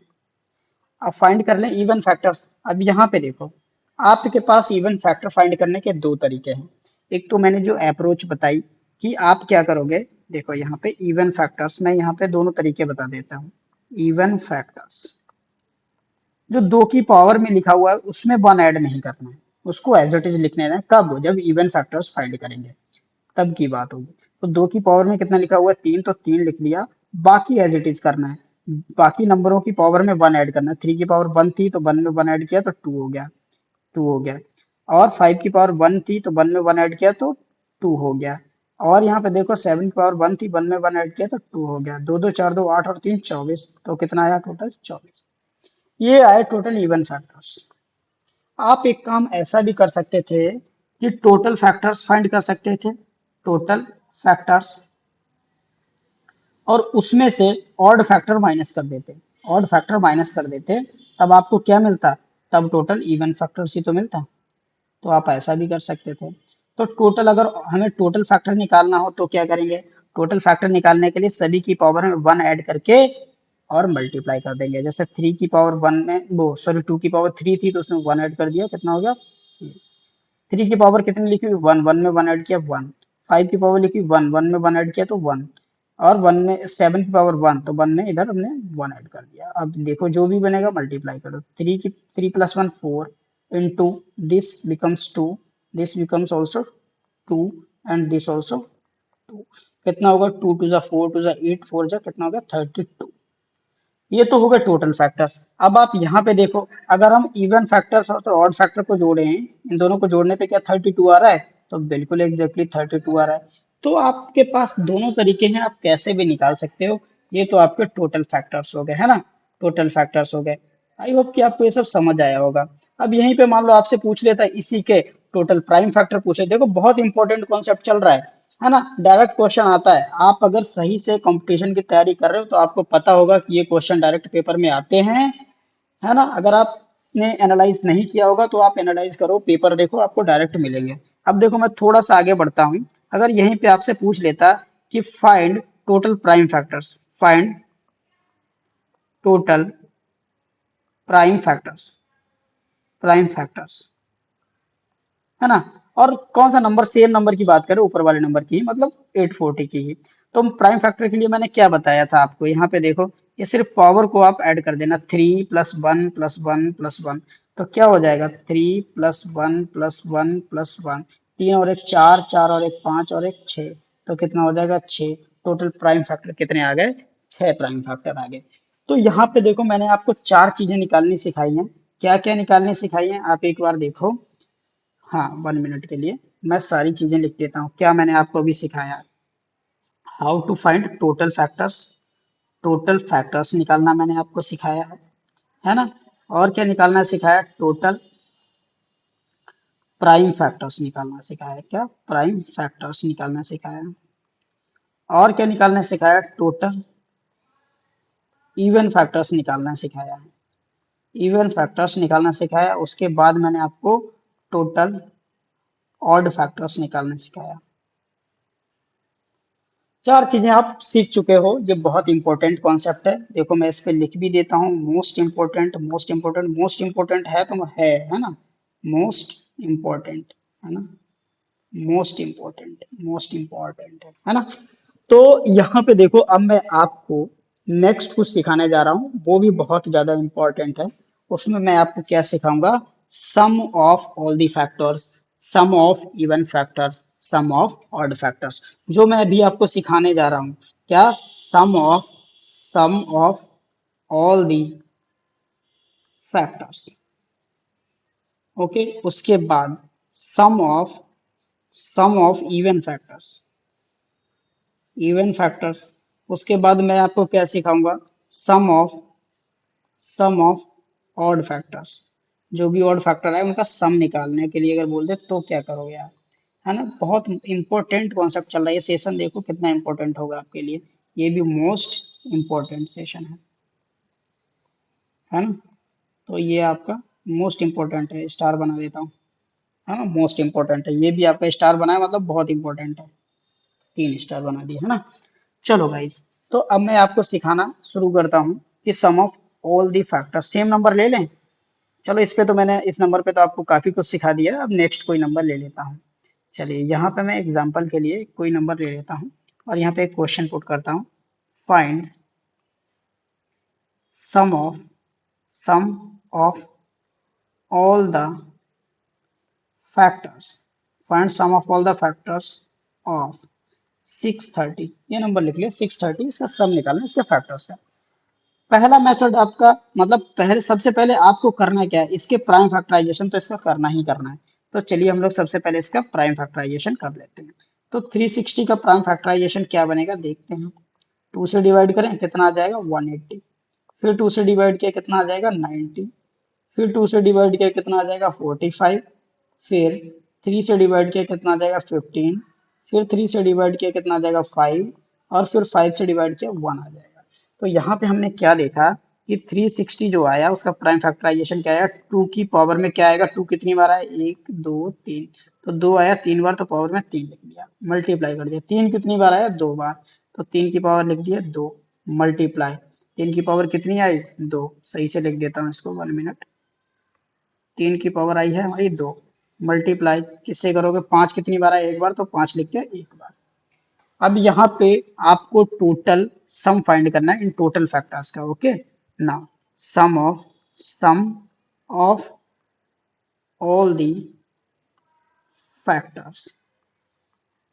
अब फाइंड कर लें इवन फैक्टर्स। अब यहाँ पे देखो, आपके पास इवन फैक्टर फाइंड करने के 2 तरीके हैं। एक तो मैंने जो अप्रोच बताई कि आप क्या करोगे, देखो यहाँ पे इवन फैक्टर्स, मैं यहाँ पे दोनों तरीके बता देता हूँ। इवन फैक्टर्स जो 2 की पावर में लिखा हुआ है उसमें 1 ऐड नहीं करना है, उसको एज इट इज लिखने है। कब, जब इवन फैक्टर्स फाइंड करेंगे तब की बात होगी। तो 2 की पावर में कितना लिखा हुआ है, 3, तो 3 लिख लिया। बाकी एज इट इज करना है, बाकी नंबरों की पावर में 1 ऐड करना है। 3 की पावर 1 थी तो 1 में 1 ऐड किया तो 2 हो गया, 2 हो गया। और 5 की पावर 1 थी तो 1 में 1 ऐड किया तो 2 हो गया। और यहाँ पे देखो 7 की पावर 1 थी, 1 में 1 ऐड किया तो 2 हो गया। 2 2 4 2 8 और 3 24, तो कितना आया टोटल 24। ये आए टोटल इवन फैक्टर्स। आप एक काम ऐसा भी कर सकते थे कि टोटल फैक्टर्स फाइंड कर सकते थे, टोटल फैक्टर्स, और उसमें से ऑड फैक्टर माइनस कर देते। ऑड फैक्टर माइनस कर देते, तब आपको क्या मिलता, तब टोटल इवन फैक्टर्स ही तो मिलता। तो आप ऐसा भी कर सकते थे। तो टोटल, अगर हमें टोटल फैक्टर निकालना हो तो क्या करेंगे, टोटल फैक्टर निकालने के लिए सभी की पावर में 1 ऐड करके और मल्टीप्लाई कर देंगे। जैसे 3 की पावर 1 में, वो सॉरी 2 की पावर 3 थी तो उसमें 1 ऐड कर दिया, कितना हो गया। 3 की पावर कितनी लिखी हुई, 1, 1 में 1 ऐड किया 1। 5 की पावर लिखी 1, 1 में 1 ऐड किया तो 1। और 1 में 7 की पावर 1, तो 1 में इधर हमने 1 ऐड कर दिया। अब देखो जो भी बनेगा मल्टीप्लाई करो। 3 plus 1 4 into this becomes 2, this becomes also 2, and this also 2। कितना होगा, 2 2 जा 4, 2 जा 8, 4 जा कितना होगा 32। ये तो हो गए टोटल फैक्टर्स। अब आप यहाँ पे देखो, अगर हम इवन फैक्टर्स और ऑड फैक्टर को जोड़े हैं, इन दोनों को जोड़ने पे क्या 32 आ रहा है, तो बिल्कुल एग्जैक्टली 32 आ रहा है। तो आपके पास दोनों तरीके हैं, आप कैसे भी निकाल सकते हो। ये तो आपके टोटल फैक्टर्स हो गए, है ना, टोटल फैक्टर्स हो गए। आई होप कि आपको ये सब समझ आया होगा। अब यहीं पे मान लो आपसे पूछ लेता है इसी के टोटल प्राइम फैक्टर पूछे, देखो बहुत इंपॉर्टेंट कॉन्सेप्ट चल रहा है ना। डायरेक्ट क्वेश्चन आता है, आप अगर सही से कंपटीशन की तैयारी कर रहे हो तो आपको पता होगा कि ये क्वेश्चन डायरेक्ट पेपर में आते हैं, है ना। अगर आपने एनालाइज नहीं किया होगा तो आप एनालाइज करो, पेपर देखो, आपको डायरेक्ट मिलेंगे। अब देखो मैं थोड़ा सा आगे बढ़ता हूँ, अगर यहीं पे आपसे पूछ लेता कि find total prime factors, find total prime factors, prime factors, है ना। और कौन सा नंबर, सेम नंबर की बात करें, ऊपर वाले नंबर की, मतलब 840 की ही। तो प्राइम फैक्टर के लिए मैंने क्या बताया था आपको, यहाँ पे देखो, ये सिर्फ पावर को आप ऐड कर देना, 3 + 1 + 1 + 1, तो क्या हो जाएगा, 3 + 1 + 1 + 1, 3 और 1 4, 4 और 1 5 और 1 6, तो कितना हो जाएगा, 6। टोटल प्राइम फैक्टर कितने आ गए, 6 प्राइम फैक्टर आ गए। तो यहाँ पे देखो मैंने आपको 4 चीजें निकालनी सिखाई हैं। क्या क्या निकालनी सिखाई हैं, आप एक बार देखो। हाँ, 1 मिनट के लिए मैं सारी चीजें लिख देता हूँ, क्या मैंने आपको अभी सिखाया। How to find total factors, total factors निकालना मैंने आपको सिखाया है ना। और क्या निकालना सिखाया, टोटल प्राइम फैक्टर्स निकालना सिखाया, क्या प्राइम फैक्टर्स निकालना सिखाया। और क्या निकालना सिखाया, टोटल इवन फैक्टर्स निकालना सिखाया है, इवन फैक्टर्स निकालना सिखाया। उसके बाद मैंने आपको टोटल ऑड फैक्टर्स निकालना सिखाया। 4 चीजें आप सीख चुके हो, ये बहुत इंपॉर्टेंट कॉन्सेप्ट है। देखो मैं इस पे लिख भी देता हूँ, most important, most important, most important है तो है ना, मोस्ट इंपॉर्टेंट, है ना, मोस्ट इंपॉर्टेंट, मोस्ट इंपॉर्टेंट है ना। तो यहाँ पे देखो, अब मैं आपको नेक्स्ट कुछ सिखाने जा रहा हूँ, वो भी बहुत ज्यादा इंपॉर्टेंट है। उसमें मैं आपको क्या सिखाऊंगा, sum of all the factors, sum of even factors, sum of odd factors, जो मैं अभी आपको सिखाने जा रहा हूँ। क्या, sum of all the factors, okay. उसके बाद sum of even factors, even factors. उसके बाद मैं आपको क्या सिखाऊंगा, sum of sum of odd factors, जो भी ऑड फैक्टर है उनका सम निकालने के लिए अगर बोल दे तो क्या करोगे आप, है ना। बहुत इंपॉर्टेंट कॉन्सेप्ट चल रहा है, ये सेशन देखो कितना इंपॉर्टेंट होगा आपके लिए, ये भी मोस्ट इंपॉर्टेंट सेशन है ना। तो ये आपका मोस्ट इंपॉर्टेंट है, स्टार बना देता हूँ, है ना, मोस्ट इंपॉर्टेंट है, ये भी आपका स्टार बना है, मतलब बहुत इंपॉर्टेंट है, 3 स्टार बना दिया, है ना। चलो गाइस, तो अब मैं आपको सिखाना शुरू करता हूँ कि sum of all the factor, same number ले लें। चलो इस पे तो मैंने, इस नंबर पे तो आपको काफी कुछ सिखा दिया, अब नेक्स्ट कोई नंबर ले लेता हूँ। चलिए यहाँ पे मैं एग्जांपल के लिए कोई नंबर ले लेता हूँ और यहाँ पे एक क्वेश्चन पुट करता हूँ, find sum of sum of all the factors, find sum of all the factors of 630, ये नंबर लिख लिया 630, इसका सम निकालना, इसके फैक्टर्स का। पहला मेथड आपका, मतलब पहले, सबसे पहले आपको करना क्या है, इसके प्राइम फैक्टराइजेशन तो इसका करना ही करना है। तो चलिए हम लोग सबसे पहले इसका प्राइम फैक्टराइजेशन कर लेते हैं। तो 360 का प्राइम फैक्टराइजेशन क्या बनेगा देखते हैं। 2 से डिवाइड करें कितना आ जाएगा, 180। फिर 2 से डिवाइड किया कितना आ जाएगा, 90। फिर 2 से डिवाइड किया कितना आ जाएगा, 45। फिर 3 से डिवाइड किया कितना आ जाएगा, 15। फिर 3 से डिवाइड किया कितना आ जाएगा, 5। और फिर 5 से डिवाइड किया 1 आ जाएगा। तो यहाँ पे हमने क्या देखा कि 360 जो आया उसका प्राइम फैक्टराइजेशन क्या आया, 2 की पावर में क्या आएगा, 2 कितनी बार आया, 1 2 3, तो 2 आया 3 बार, तो पावर में 3 लिख दिया, मल्टीप्लाई कर दिया। 3 कितनी बार आया, 2 बार, तो 3 की पावर लिख दिया 2, मल्टीप्लाई, 3 की पावर कितनी आई, 2, सही से लिख देता हूँ इसको, 1 मिनट। 3 की पावर आई है हमारी 2, मल्टीप्लाई किससे करोगे, 5 कितनी बार आया, एक बार, तो 5 लिख दिया एक बार। अब यहाँ पे आपको टोटल सम फाइंड करना है इन टोटल फैक्टर्स का, okay. Now sum of all the factors,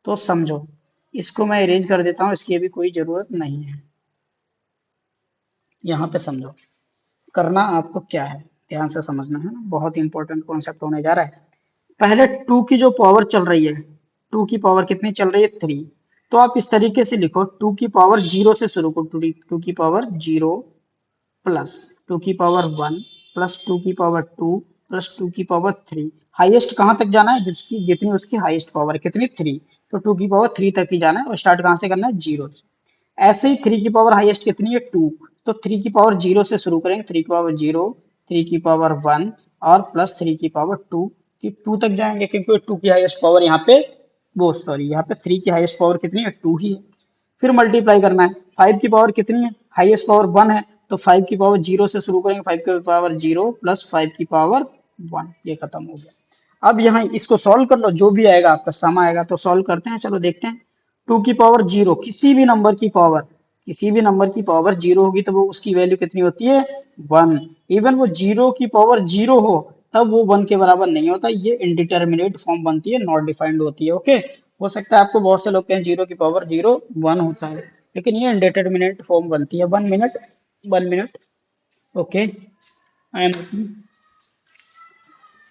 तो समझो, इसको मैं अरेंज कर देता हूँ, इसकी अभी कोई जरूरत नहीं है। यहाँ पे समझो करना आपको क्या है, ध्यान से समझना है ना, बहुत इंपॉर्टेंट कॉन्सेप्ट होने जा रहा है। पहले 2 की जो पावर चल रही है, 2 की पावर कितनी चल रही है, 3, तो आप इस तरीके से लिखो, 2 की पावर 0 से शुरू करो, 2 की पावर 0 प्लस 2 की पावर 1 प्लस 2 की पावर 2 प्लस 2 की पावर 3, हाईएस्ट कहाँ तक जाना है, जिसकी जितनी उसकी हाईएस्ट पावर है, कितनी 3, तो 2 की पावर 3 तक ही जाना है और स्टार्ट कहाँ से करना है, 0 से। ऐसे ही 3 की पावर हाईएस्ट कितनी है, 2, तो 3 की पावर 0 से शुरू करेंगे, 3 की पावर 0, 3 की पावर 1 और प्लस 3 की पावर 2 की 2 तक जाएंगे, क्योंकि 2 की हाईएस्ट पावर यहाँ पे, वो सॉरी यहाँ पे 3 की हाईएस्ट पावर कितनी है, 2 ही है। फिर मल्टीप्लाई करना है, 5 की पावर कितनी है, हाईएस्ट पावर 1 है, तो 5 की पावर 0 से शुरू करेंगे, 5 की पावर 0 प्लस 5 की पावर 1, ये खत्म हो गया। अब यहाँ इसको सॉल्व कर लो, जो भी आएगा आपका सम आएगा, तो सॉल्व करते हैं, चलो देखते हैं। 2 की पावर 0, किसी भी नंबर की पावर 0 होगी तो वो उसकी वैल्यू कितनी होती है, 1। इवन वो 0 की पावर 0 हो तब वो 1 के बराबर नहीं होता, ये इनडिटर्मिनेट फॉर्म बनती है, नॉट डिफाइंड होती है। ओके, हो सकता है आपको बहुत से लोग कहें 0 की पावर 0 1 होता है, लेकिन ये इनडिटर्मिनेट फॉर्म बनती है। 1 minute, 1 minute. Okay, I am,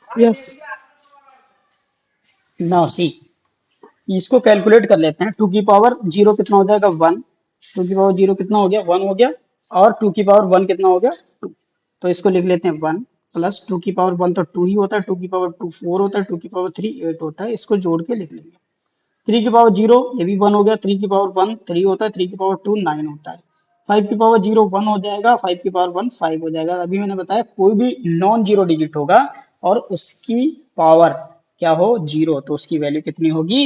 yes, now see, इसको कैलकुलेट कर लेते हैं। 2 की पावर 0 कितना हो जाएगा, 1। 2 की पावर 0 कितना हो गया, 1 हो गया। और 2 की पावर 1 कितना हो गया, 2। तो इसको लिख लेते हैं 1 प्लस 2 की पावर 1 तो 2 ही होता है, 2 की पावर 2 4 होता है, 2 की पावर 3 8 होता है, इसको जोड़ के लिख लेंगे। 3 की पावर 0 ये भी 1 हो गया, 3 की पावर 1 3 होता है, 3 की पावर 2 9 होता है। 5 की पावर 0 1 हो जाएगा, 5 की पावर 1 5 हो जाएगा। अभी मैंने बताया कोई भी नॉन जीरो डिजिट होगा और उसकी पावर क्या हो, 0, तो उसकी वैल्यू कितनी होगी,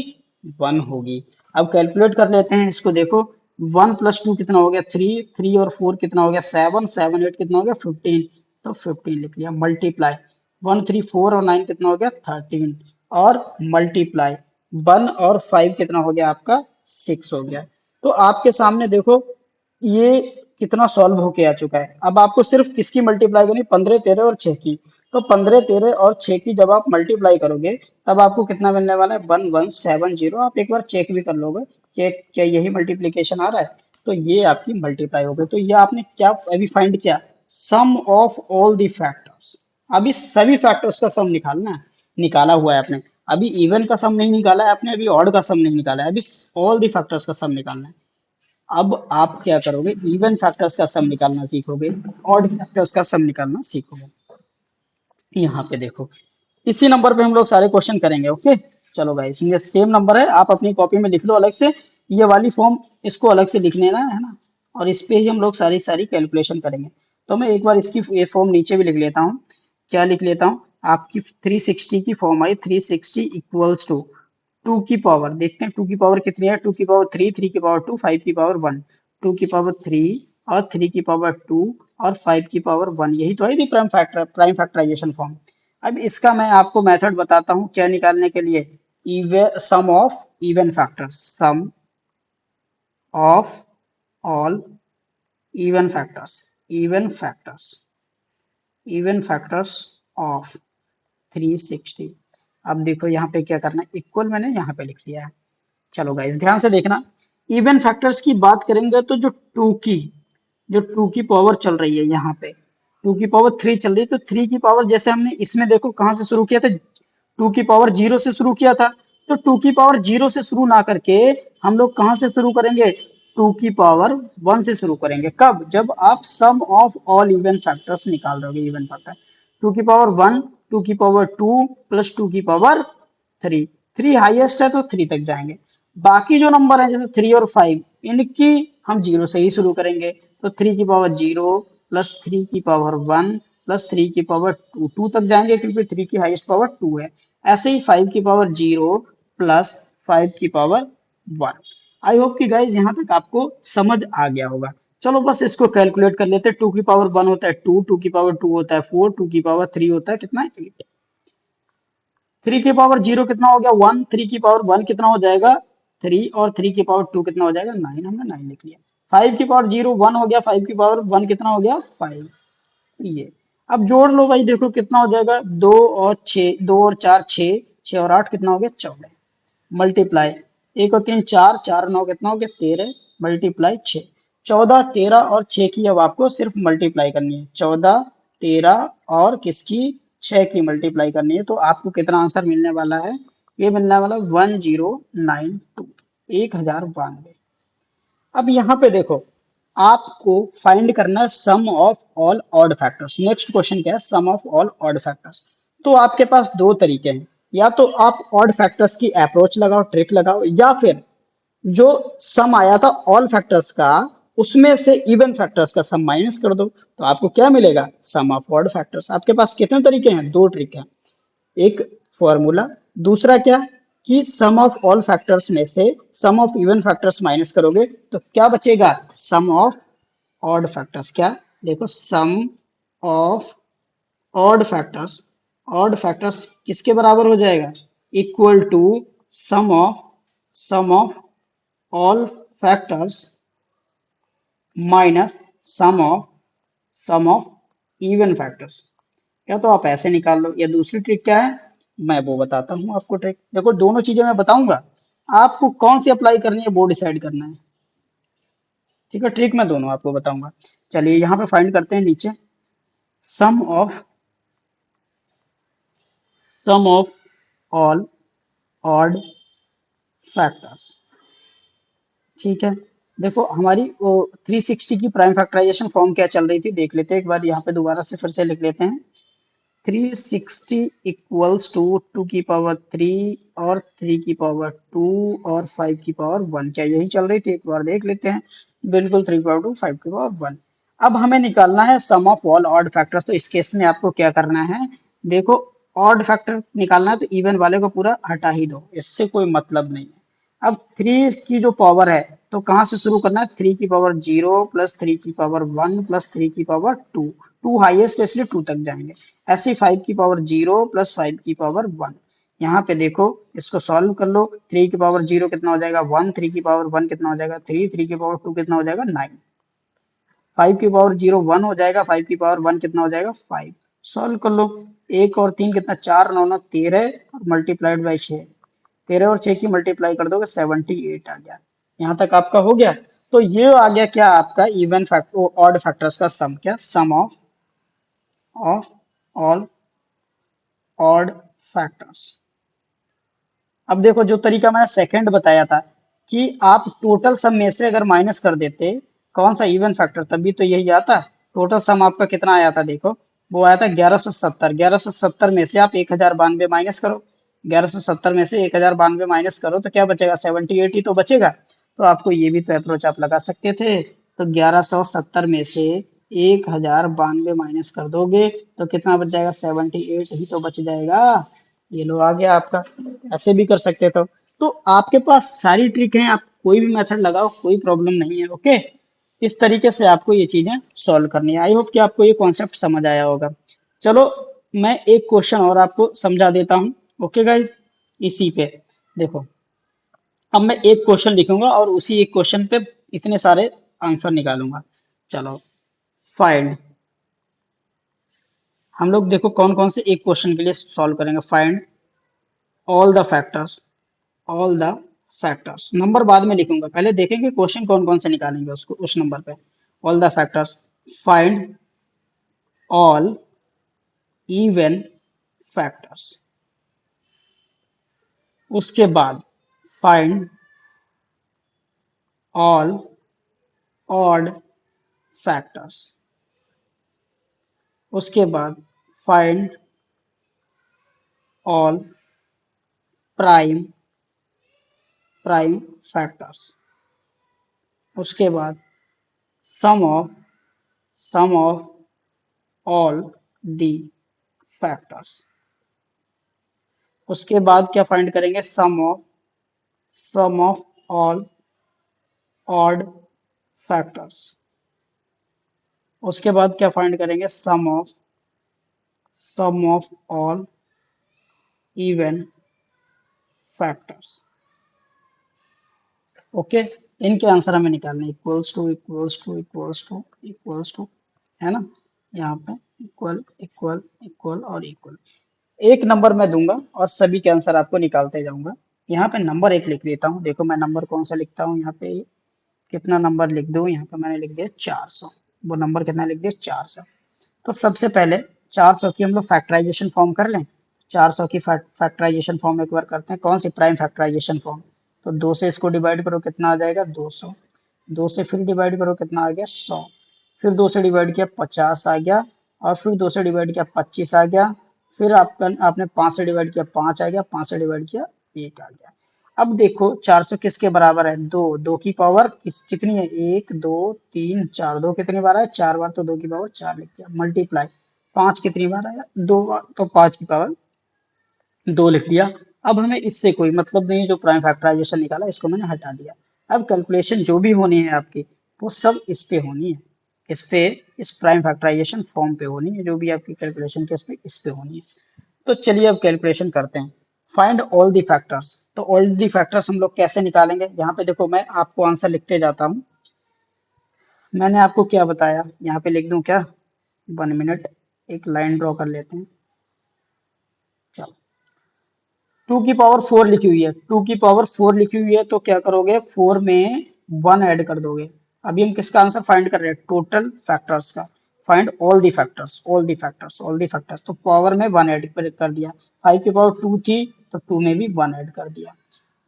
1 होगी। अब कैलकुलेट कर लेते हैं इसको, देखो 1 प्लस 2 कितना हो गया, 3, 3 और 4 कितना हो गया, 7, 7 8 कितना हो गया, 15, तो 15 लिख लिया। मल्टीप्लाई 1 3 4 और 9 कितना हो गया, 13, और मल्टीप्लाई 1 और 5 कितना हो गया आपका, 6 हो गया। तो आपके सामने देखो ये कितना सॉल्व होके आ चुका है। अब आपको सिर्फ किसकी मल्टीप्लाई करनी, 15 13 और 6 की। तो 15 13 और 6 की जब आप मल्टीप्लाई करोगे तब आपको कितना मिलने वाला है, 1170। आप एक बार चेक भी कर लोगे कि क्या यही मल्टीप्लीकेशन आ रहा है, तो ये आपकी मल्टीप्लाई हो गई। तो ये आपने क्या अभी फाइंड किया, सम ऑफ ऑल द फैक्टर्स। अभी सभी फैक्टर्स का सम निकालना है, निकाला हुआ है आपने। अभी इवन का सम नहीं निकाला है आपने, अभी ऑड का सम नहीं निकाला है, अभी ऑल द फैक्टर्स का सम निकालना है। अब आप क्या करोगे, इवन फैक्टर्स का सम निकालना सीखोगे, ऑड फैक्टर्स का सम निकालना सीखोगे। यहाँ पे देखो, इसी नंबर पे हम लोग सारे क्वेश्चन करेंगे। ओके, चलो गाइस, ये सेम नंबर है, आप अपनी कॉपी में लिख लो अलग से, ये वाली फॉर्म इसको अलग से लिख लेना है ना, और इस पे ही हम लोग सारी सारी कैलकुलेशन करेंगे। तो मैं एक बार इसकी ये फॉर्म नीचे भी लिख लेता हूँ। क्या लिख लेता हूँ, आपकी 360 की फॉर्म आई, 360 इक्वल्स टू 2 की पावर, देखते हैं 2 की पावर कितनी है, 2 की पावर 3, 3 की पावर 2, 5 की पावर 1, 2 की पावर 3 और 3 की पावर 2 और 5 की पावर 1, यही तो है प्राइम फैक्टराइजेशन फॉर्म। अब इसका मैं आपको मेथड बताता हूँ क्या निकालने के लिए, sum of even factors, sum of all even factors, even factors, even factors of 360। अब देखो यहाँ पे क्या करना है, इक्वल मैंने यहाँ पे लिख लिया है। चलो गाइस ध्यान से देखना, इवन फैक्टर्स की बात करेंगे तो जो टू की पावर चल रही है यहाँ पे, 2 की पावर 3 चल रही है, तो 3 की पावर जैसे हमने इसमें देखो कहाँ से शुरू किया था, 2 की पावर 0 से शुरू किया था। तो 2 की पावर 0 से शुरू ना करके हम लोग कहाँ से शुरू करेंगे, 2 की पावर 1 से शुरू करेंगे। कब, जब आप सम ऑफ ऑल इवन फैक्टर्स निकाल दोगे, इवन फैक्टर 2 की पावर 1, 2 की पावर 2 प्लस 2 की पावर 3, 3 हाईएस्ट है तो 3 तक जाएंगे। बाकी जो नंबर है जैसे 3 और 5, इनकी हम 0 से ही शुरू करेंगे, तो 3 की पावर 0 प्लस 3 की पावर 1 प्लस 3 की पावर 2, 2 तक जाएंगे क्योंकि 3 की हाईएस्ट पावर 2 है। ऐसे ही 5 की पावर 0 प्लस 5 की पावर 1। आई होप कि गाइज यहाँ तक आपको समझ आ गया होगा। चलो बस इसको कैलकुलेट कर लेते हैं। 2 की पावर 1 होता है 2, 2 की पावर 2 होता है 4, 2 की पावर 3 होता है कितना, 8। 3 की पावर 0 कितना हो गया, 1, 3 की पावर 1 कितना हो जाएगा, 3, और 3 की पावर 2 कितना हो जाएगा, 9, हमने 9 लिख लिया। 5 की पावर 0 1 हो गया, 5 की पावर 1 कितना हो गया, 5। ये अब जोड़ लो भाई, देखो कितना हो जाएगा, 2 और 6, 2 और 4 6, 6 और 8 कितना हो गया, 14। मल्टीप्लाई 1 और 3 4, 4 और 9 कितना हो गया, 13, मल्टीप्लाई 6, 14 13 और 6 की अब आपको सिर्फ मल्टीप्लाई करनी है, 14 13 और किसकी, 6 की मल्टीप्लाई करनी है। तो आपको कितना आंसर मिलने वाला है, ये मिलने वाला 1092, 1092। अब यहाँ पे देखो, आपको फाइंड करना है sum of all odd factors. Next question क्या है, sum of all odd factors. तो आपके पास दो तरीके हैं, या तो आप ऑड फैक्टर्स की अप्रोच लगाओ, ट्रिक लगाओ, या फिर जो सम आया था ऑल फैक्टर्स का, उसमें से इवन फैक्टर्स का सम माइनस कर दो, तो आपको क्या मिलेगा, सम ऑफ ऑड फैक्टर्स। आपके पास कितने तरीके हैं, दो ट्रिक हैं, एक फॉर्मूला, दूसरा क्या, कि सम ऑफ ऑल फैक्टर्स में से sum of even factors minus करोगे तो क्या बचेगा, सम ऑफ ऑड फैक्टर्स। क्या, देखो, sum of odd factors, odd factors किसके बराबर हो जाएगा, equal to sum of all factors minus sum of even factors. या तो आप ऐसे निकाल लो, या दूसरी ट्रिक क्या है, मैं वो बताता हूँ आपको ट्रिक। देखो, दोनों चीजें मैं बताऊंगा, आपको कौन सी अप्लाई करनी है वो डिसाइड करना है। ठीक है, ट्रिक मैं दोनों आपको बताऊंगा। चलिए यहाँ पे फाइंड करते हैं नीचे, sum of sum of all odd factors. ठीक है, देखो हमारी वो 360 की प्राइम फैक्टराइजेशन फॉर्म क्या चल रही थी, देख लेते हैं एक बार, यहाँ पे दोबारा से फिर से लिख लेते हैं। 360 इक्वल्स टू 2 की पावर 3 और 3 की पावर 2 और 5 की पावर 1, क्या यही चल रही थी, एक बार देख लेते हैं। बिल्कुल, 3 की पावर 2, 5 की पावर 1। अब हमें निकालना है sum of all odd factors, तो इस केस में आपको क्या करना है, देखो, ऑड फैक्टर निकालना है तो इवन वाले को पूरा हटा ही दो, इससे कोई मतलब नहीं है। अब 3 की जो पावर है, तो कहाँ से शुरू करना है, 3 की पावर 0 प्लस 3 की पावर 1 प्लस 3 की पावर 2, टू हाइएस्ट है इसलिए 2 तक जाएंगे। ऐसे 5 की पावर 0 प्लस 5 की पावर 1, यहाँ पे देखो, इसको सॉल्व कर लो, 3 की पावर 0 कितना हो जाएगा 1, 3 की पावर 1 कितना हो जाएगा 3, 3 की पावर 2 कितना हो जाएगा 9, 5 की पावर 0 1 हो जाएगा, 5 की पावर 1 कितना हो जाएगा 5। सॉल्व कर लो, 1 और 3 कितना, 4 9 9 13 और मल्टीप्लाइड बाई 6, 13 और 6 की मल्टीप्लाई कर दोगे 78 आ गया। यहाँ तक आपका हो गया। तो ये आ गया क्या, आपका इवन फैक्टर ऑड फैक्टर्स का सम, क्या, sum of all odd factors. अब देखो, जो तरीका मैंने सेकंड बताया था कि आप टोटल सम में से अगर माइनस कर देते कौन सा, इवन फैक्टर, तभी तो यही आता। टोटल सम आपका कितना आया था, देखो, वो आया था 1170। 1170 में से आप 1092 माइनस करो, 1170 में से 1092 माइनस करो तो क्या बचेगा, 78 ही तो बचेगा। तो आपको ये भी तो अप्रोच आप लगा सकते थे। तो 1170 में से 1092 माइनस कर दोगे तो कितना बच जाएगा, 78 ही तो बच जाएगा। ये लो आ गया आपका। ऐसे भी कर सकते थे। तो आपके पास सारी ट्रिक हैं, आप कोई भी मेथड लगाओ, कोई प्रॉब्लम नहीं है। ओके, इस तरीके से आपको ये चीजें सॉल्व करनी है। आई होप कि आपको ये कॉन्सेप्ट समझ आया होगा। चलो, मैं एक क्वेश्चन और आपको समझा देता हूँ। ओके गाइज, इसी पे देखो, अब मैं एक क्वेश्चन लिखूंगा और उसी एक क्वेश्चन पे इतने सारे आंसर निकालूंगा। चलो, फाइंड, हम लोग देखो कौन कौन से एक क्वेश्चन के लिए सॉल्व करेंगे। Find all the factors, all the factors, number बाद में लिखूंगा, पहले देखेंगे क्वेश्चन कौन कौन से निकालेंगे उसको उस नंबर पे। All the factors, find all even factors, उसके बाद फाइंड ऑल ऑड फैक्टर्स, उसके बाद find all prime prime factors, उसके बाद sum of all the factors, उसके बाद क्या फाइंड करेंगे, sum of all odd factors, उसके बाद क्या फाइंड करेंगे, sum of all even factors. Okay, इनके आंसर हमें निकालने, equals to equals to equals to equals to, है ना, यहाँ पे इक्वल इक्वल इक्वल और इक्वल। एक नंबर मैं दूंगा और सभी के आंसर आपको निकालते जाऊंगा। यहाँ पे नंबर एक लिख देता हूँ, देखो मैं नंबर कौन सा लिखता हूँ, यहाँ पे कितना नंबर लिख दूं, यहाँ पे मैंने लिख दिया 400। वो नंबर कितना लिख दिया, 400। तो सबसे पहले 400 की हम लोग फैक्टराइजेशन फॉर्म कर लें। 400 की फैक्टराइजेशन फॉर्म एक बार करते हैं, कौन सी, प्राइम फैक्टराइजेशन फॉर्म। तो 2 से इसको डिवाइड करो कितना आ जाएगा, 200। 2 से फिर डिवाइड करो कितना आ गया, 100। फिर 2 से डिवाइड किया 50 आ गया, और फिर 2 से डिवाइड किया 25 आ गया, फिर आपने 5 से डिवाइड किया 5 आ गया, 5 से डिवाइड किया 1 आ गया। अब देखो 400 किसके बराबर है? 2, 2 की पावर कितनी है? 1 2 3 4, 2 कितनी बार आया? 4 बार, तो 2 की पावर 4 लिख दिया, मल्टीप्लाई 5 कितनी बार आया? 2 बार, तो 5 की पावर 2 लिख दिया। अब हमें इससे कोई मतलब नहीं है, जो प्राइम फैक्टराइजेशन निकाला इसको मैंने हटा दिया। अब कैलकुलेशन जो भी होनी है आपकी, वो सब इस पे होनी है, इस पे, इस प्राइम फैक्टराइजेशन फॉर्म पे होनी है, जो भी आपकी कैलकुलेशन किस पे, इस पे होनी है। तो चलिए अब कैलकुलेशन करते हैं। Find all the factors. तो ऑल दी फैक्टर्स हम लोग कैसे निकालेंगे? यहाँ पे देखो मैं आपको आंसर लिखते जाता हूँ। मैंने आपको क्या बताया, यहाँ पे लिख दूं क्या? 1 मिनट, एक लाइन ड्रॉ कर लेते हैं। चलो, 2 की पावर 4 लिखी हुई है, 2 की पावर 4 लिखी हुई है, तो क्या करोगे? 4 में 1 ऐड कर दोगे। अभी हम किसका आंसर फाइंड कर रहे हैं? टोटल फैक्टर्स का। Find all the factors, all the factors, all the factors, तो पावर में 1 ऐड कर दिया। 5 की पावर 2 थी, तो 2 में भी 1 ऐड कर दिया।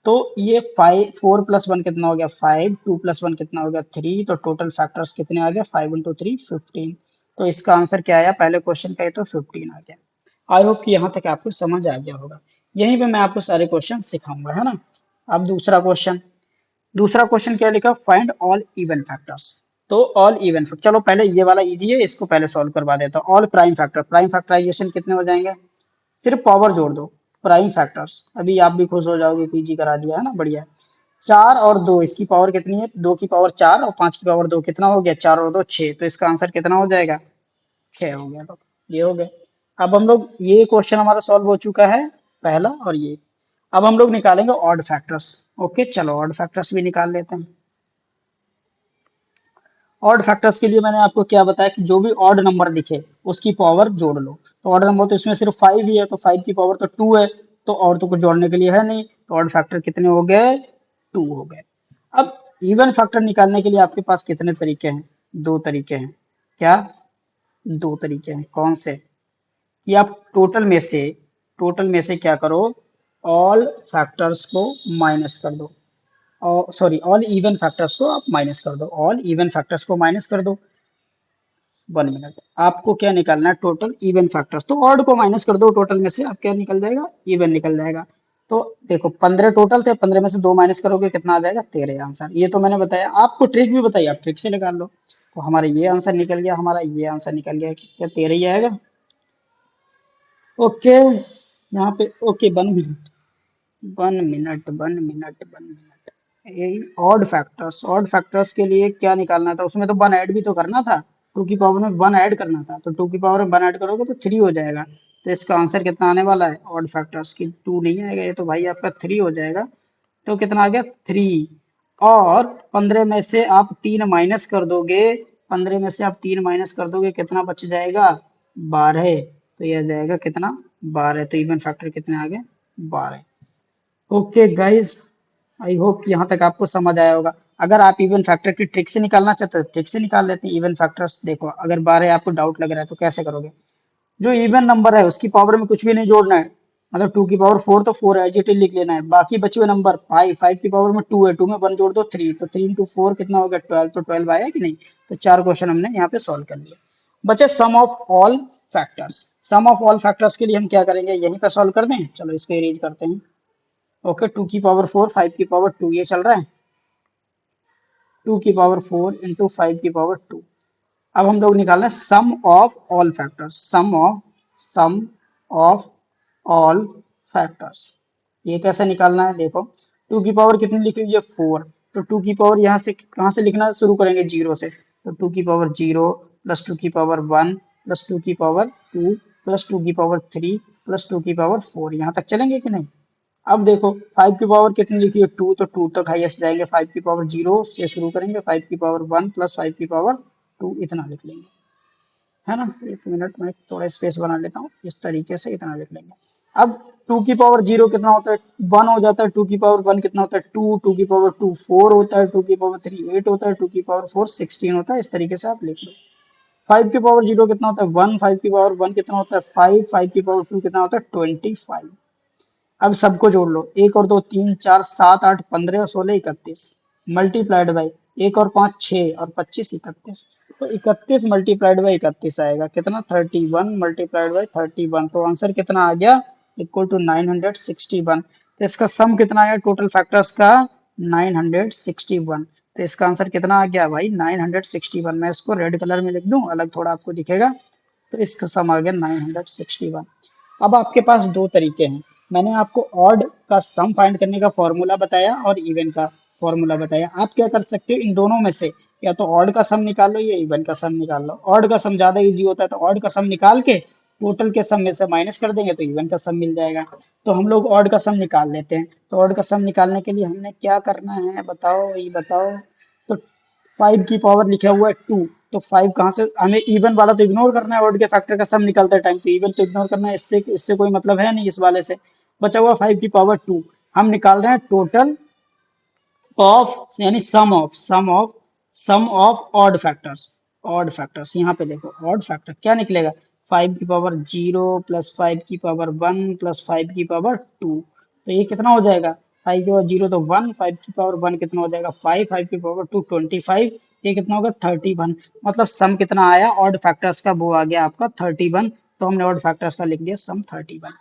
तो ये 4 + 1 कितना हो गया? 5, 2 + 1 कितना हो गया? 3, तो टोटल फैक्टर्स कितने आ गए? 5 × 3 15। तो इसका आंसर क्या आया? पहले क्वेश्चन का ही तो 15 आ गया। आई होप कि यहाँ तक आपको समझ आ गया होगा। यहीं पे मैं आपको सारे क्वेश्चन सिखाऊंगा, है ना। अब दूसरा क्वेश्चन क्या लिखा? Find all even factors. तो ऑल इवन फैक्टर, चलो पहले ये वाला इजी है, इसको पहले सॉल्व करवा देता हूँ। All prime factor, prime factorization कितने हो जाएंगे? सिर्फ पावर जोड़ दो, प्राइम फैक्टर्स। अभी आप भी खुश हो जाओगे, पीजी करा दिया है ना, बढ़िया है। 4 और 2, इसकी पावर कितनी है? 2 की पावर 4 और 5 की पावर 2, कितना हो गया? 4 और 2 6, तो इसका आंसर कितना हो जाएगा? 6 हो गया। तो ये हो गया। अब हम लोग, ये क्वेश्चन हमारा सॉल्व हो चुका है, पहला और ये। अब हम लोग निकालेंगे ऑड फैक्टर्स। ओके, चलो ऑड फैक्टर्स भी निकाल लेते हैं। ऑड फैक्टर्स के लिए मैंने आपको क्या बताया कि जो भी ऑड नंबर दिखे उसकी पावर जोड़ लो। तो ऑड नंबर तो इसमें सिर्फ 5 ही है, तो 5 की पावर तो 2 है, तो और तो कुछ जोड़ने के लिए है नहीं, तो ऑड फैक्टर कितने हो गए? 2 हो गए। अब इवन फैक्टर निकालने के लिए आपके पास कितने तरीके हैं? 2 तरीके हैं। क्या? 2 तरीके हैं। कौन से? कि आप टोटल में से क्या करो? ऑल फैक्टर्स को माइनस कर दो, और सॉरी, ऑल इवन फैक्टर्स को आप माइनस कर दो, ऑल इवन फैक्टर्स को माइनस कर दो। 1 मिनट, आपको क्या निकालना है? Total even factors. तो ऑड को माइनस कर दो टोटल में से, अब क्या निकल जाएगा? इवन निकल जाएगा। तो देखो 15 टोटल थे, 15 में से 2 माइनस करोगे, कितना आ जाएगा? 13 आंसर। ये तो मैंने बताया, आपको ट्रिक भी बताई, आप ट्रिक से निकाल लो। तो हमारा ये आंसर निकल गया, हमारा ये आंसर निकल गया, क्या 13 ही आएगा? ओके, यहाँ पे okay. 1 minute, 1 minute, 1 minute, 1 minute. यही ऑड फैक्टर्स के लिए क्या निकालना था? उसमें तो 1 ऐड भी तो करना था, 2 की पावर में 1 ऐड करना था, तो 2 की पावर में 1 ऐड करोगे तो 3 हो जाएगा। तो इसका आंसर कितना आने वाला है? ऑड फैक्टर्स की 2 नहीं आएगा, ये तो भाई आपका 3 हो जाएगा। तो कितना आ गया? 3। और 15 में से आप 3 माइनस कर दोगे, 15 में से आप 3 माइनस कर दोगे, कितना बच जाएगा? 12। तो यह जाएगा कितना? 12। तो इवन फैक्टर कितने आ गए? 12। ओके गाइस, आई होप कि यहाँ तक आपको समझ आया होगा। अगर आप इवन फैक्टर की ट्रिक से निकालना चाहते हो तो ट्रिक से निकाल लेते हैं इवन फैक्टर्स। देखो अगर 12 आपको डाउट लग रहा है तो कैसे करोगे? जो इवन नंबर है उसकी पावर में कुछ भी नहीं जोड़ना है, मतलब 2 की पावर 4 तो 4 है, एज लिख लेना है। बाकी बचे हुए नंबर 5, 5 की पावर में 2 है, 2 में 1 जोड़ दो 3, तो 3 × 4 कितना हो गया? 12। तो 12 आया कि नहीं? तो 4 क्वेश्चन हमने यहाँ पे सॉल्व कर लिए। बचे sum of all factors. Sum of all factors के लिए हम क्या करेंगे? यहीं पे सॉल्व कर दें। चलो इसको इरेज करते हैं। ओके, 2 की पावर 4, 5 की पावर 2, ये चल रहा है। 2 की पावर 4 इंटू 5 की पावर 2। अब हम लोग निकालना है sum of all factors, sum of all factors. ये कैसे निकालना है? देखो 2 की पावर कितनी लिखी हुई है? 4। तो 2 की पावर यहाँ से कहाँ से लिखना शुरू करेंगे? 0 से। तो 2 की पावर 0 प्लस 2 की पावर 1 प्लस 2 की पावर 2 प्लस 2 की पावर 3 प्लस 2 की पावर 4, यहाँ तक चलेंगे कि नहीं? अब देखो 5 की पावर कितनी लिखी है? 2, तो 2 तक हाईएस्ट जाएंगे। 5 की पावर 0 से शुरू करेंगे, 5 की पावर 1 प्लस 5 की पावर 2, इतना लिख लेंगे, है ना। 1 मिनट में थोड़ा स्पेस बना लेता हूँ, इस तरीके से इतना लिख लेंगे। अब 2 की पावर 0 कितना होता है? 1 हो जाता है। 2 की पावर 1 कितना होता है? 2। 2 की पावर 2 4 होता है। 2 की पावर 3 8 होता है। 2 की पावर 4 16 होता है। इस तरीके से आप लिख लो। 5 की पावर 0 कितना होता है? 1। 5 की पावर 1 कितना होता है? 5। 5 की पावर 2 कितना होता है? 25। अब सबको जोड़ लो, 1 और 2 3 4 7 8 15 और 16 31, मल्टीप्लाइड बाई 1 और 5 6 और 25 31। तो 31 मल्टीप्लाइड बाई 31 आएगा कितना, 31 मल्टीप्लाइड बाई 31, तो आंसर कितना आ गया, इक्वल टू 961। तो इसका सम कितना आया टोटल फैक्टर्स का, 961। तो इसका आंसर कितना आ गया भाई, 961। मैं इसको रेड कलर में लिख दूं, अलग थोड़ा आपको दिखेगा। तो इसका सम आ गया 961। अब आपके पास दो तरीके हैं। मैंने आपको ऑड का सम फाइंड करने का फॉर्मूला बताया और इवन का फॉर्मूला बताया। आप क्या कर सकते हो, इन दोनों में से या तो ऑड का सम निकाल लो या इवन का सम निकाल लो। ऑड का सम ज्यादा इजी होता है, तो ऑड का सम निकाल के टोटल के सम में से माइनस कर देंगे तो इवन का सम मिल जाएगा। तो हम लोग ऑड का सम निकाल लेते हैं। तो ऑड का सम निकालने के लिए हमने क्या करना है बताओ, ये बताओ। तो 5 की पावर लिखा हुआ है 2, तो 5 कहाँ से, हमें इवन वाला तो इग्नोर करना है, ऑड के फैक्टर का सम निकालते टाइम, तो इवन तो इग्नोर करना है, इससे इससे कोई मतलब है नहीं इस वाले से। बचा हुआ 5 की पावर 2। हम निकाल रहे हैं टोटल ऑफ, यानी सम ऑफ ऑड फैक्टर्स यहाँ पे देखो, ऑड फैक्टर क्या निकलेगा, 5 की पावर 0 प्लस 5 की पावर 1 प्लस 5 की पावर 2। तो ये कितना हो जाएगा, 5 की पावर 0 तो 1, 5 की पावर 1 कितना हो जाएगा 5, 5 की पावर 2 25, ये कितना होगा 31। मतलब सम कितना आया ऑड फैक्टर्स का, वो आ गया आपका 31। तो हमने ऑड फैक्टर्स का लिख दिया सम 31।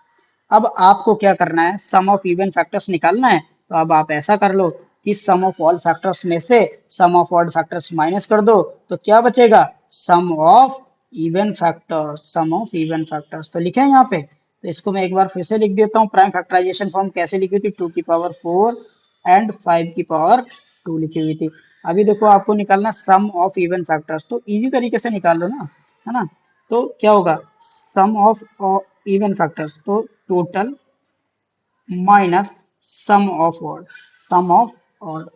अब आपको क्या करना है, सम ऑफ इवन फैक्टर्स निकालना है। तो अब आप ऐसा कर लो कि सम ऑफ ऑल फैक्टर्स में से sum of odd factors minus कर दो, तो क्या बचेगा, sum of even factors, sum of even factors. तो लिखे हैं यहाँ पे, तो इसको मैं एक बार फिर से लिख देता हूँ। प्राइम फैक्टराइजेशन फॉर्म कैसे लिखी थी, 2 की पावर 4 एंड 5 की पावर 2 लिखी हुई थी। अभी देखो आपको निकालना सम ऑफ इवन फैक्टर्स, तो इजी तरीके से निकाल लो ना, है ना। तो क्या होगा, सम ऑफ इवन फैक्टर्स, तो total minus sum of odd, sum of odd.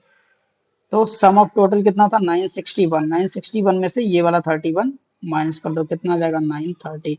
तो सम ऑफ टोटल कितना था 961, 961 में से ये वाला 31 माइनस कर दो, कितना आ जाएगा 930।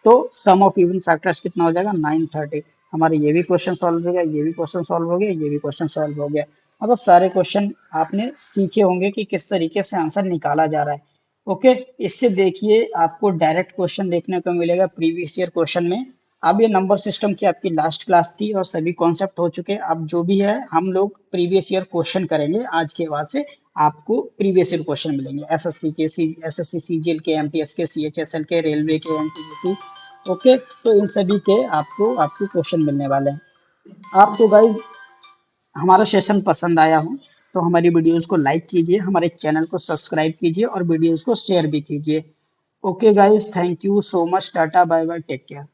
तो सम ऑफ इवन फैक्टर्स कितना हो जाएगा 930। हमारे ये भी क्वेश्चन सॉल्व हो गया, ये भी क्वेश्चन सॉल्व हो गया, ये भी क्वेश्चन सॉल्व हो गया। मतलब सारे क्वेश्चन आपने सीखे होंगे कि किस तरीके से आंसर निकाला जा रहा है। ओके, इससे देखिए आपको डायरेक्ट क्वेश्चन देखने को मिलेगा प्रीवियस ईयर क्वेश्चन में। अब ये नंबर सिस्टम की आपकी लास्ट क्लास थी और सभी कॉन्सेप्ट हो चुके हैं। अब जो भी है हम लोग प्रीवियस ईयर क्वेश्चन करेंगे। आज के बाद से आपको प्रीवियस ईयर क्वेश्चन मिलेंगे, एसएससी के, एसएससी सीजीएल के, एमटीएस के, सीएचएसएल के, रेलवे के, एनटीपीसी। ओके, तो इन सभी के आपको क्वेश्चन मिलने वाले हैं। आपको गाइज हमारा सेशन पसंद आया हो तो हमारी वीडियोस को लाइक कीजिए, हमारे चैनल को सब्सक्राइब कीजिए और वीडियोस को शेयर भी कीजिए। Okay guys, thank you so much, tata bye bye, take care.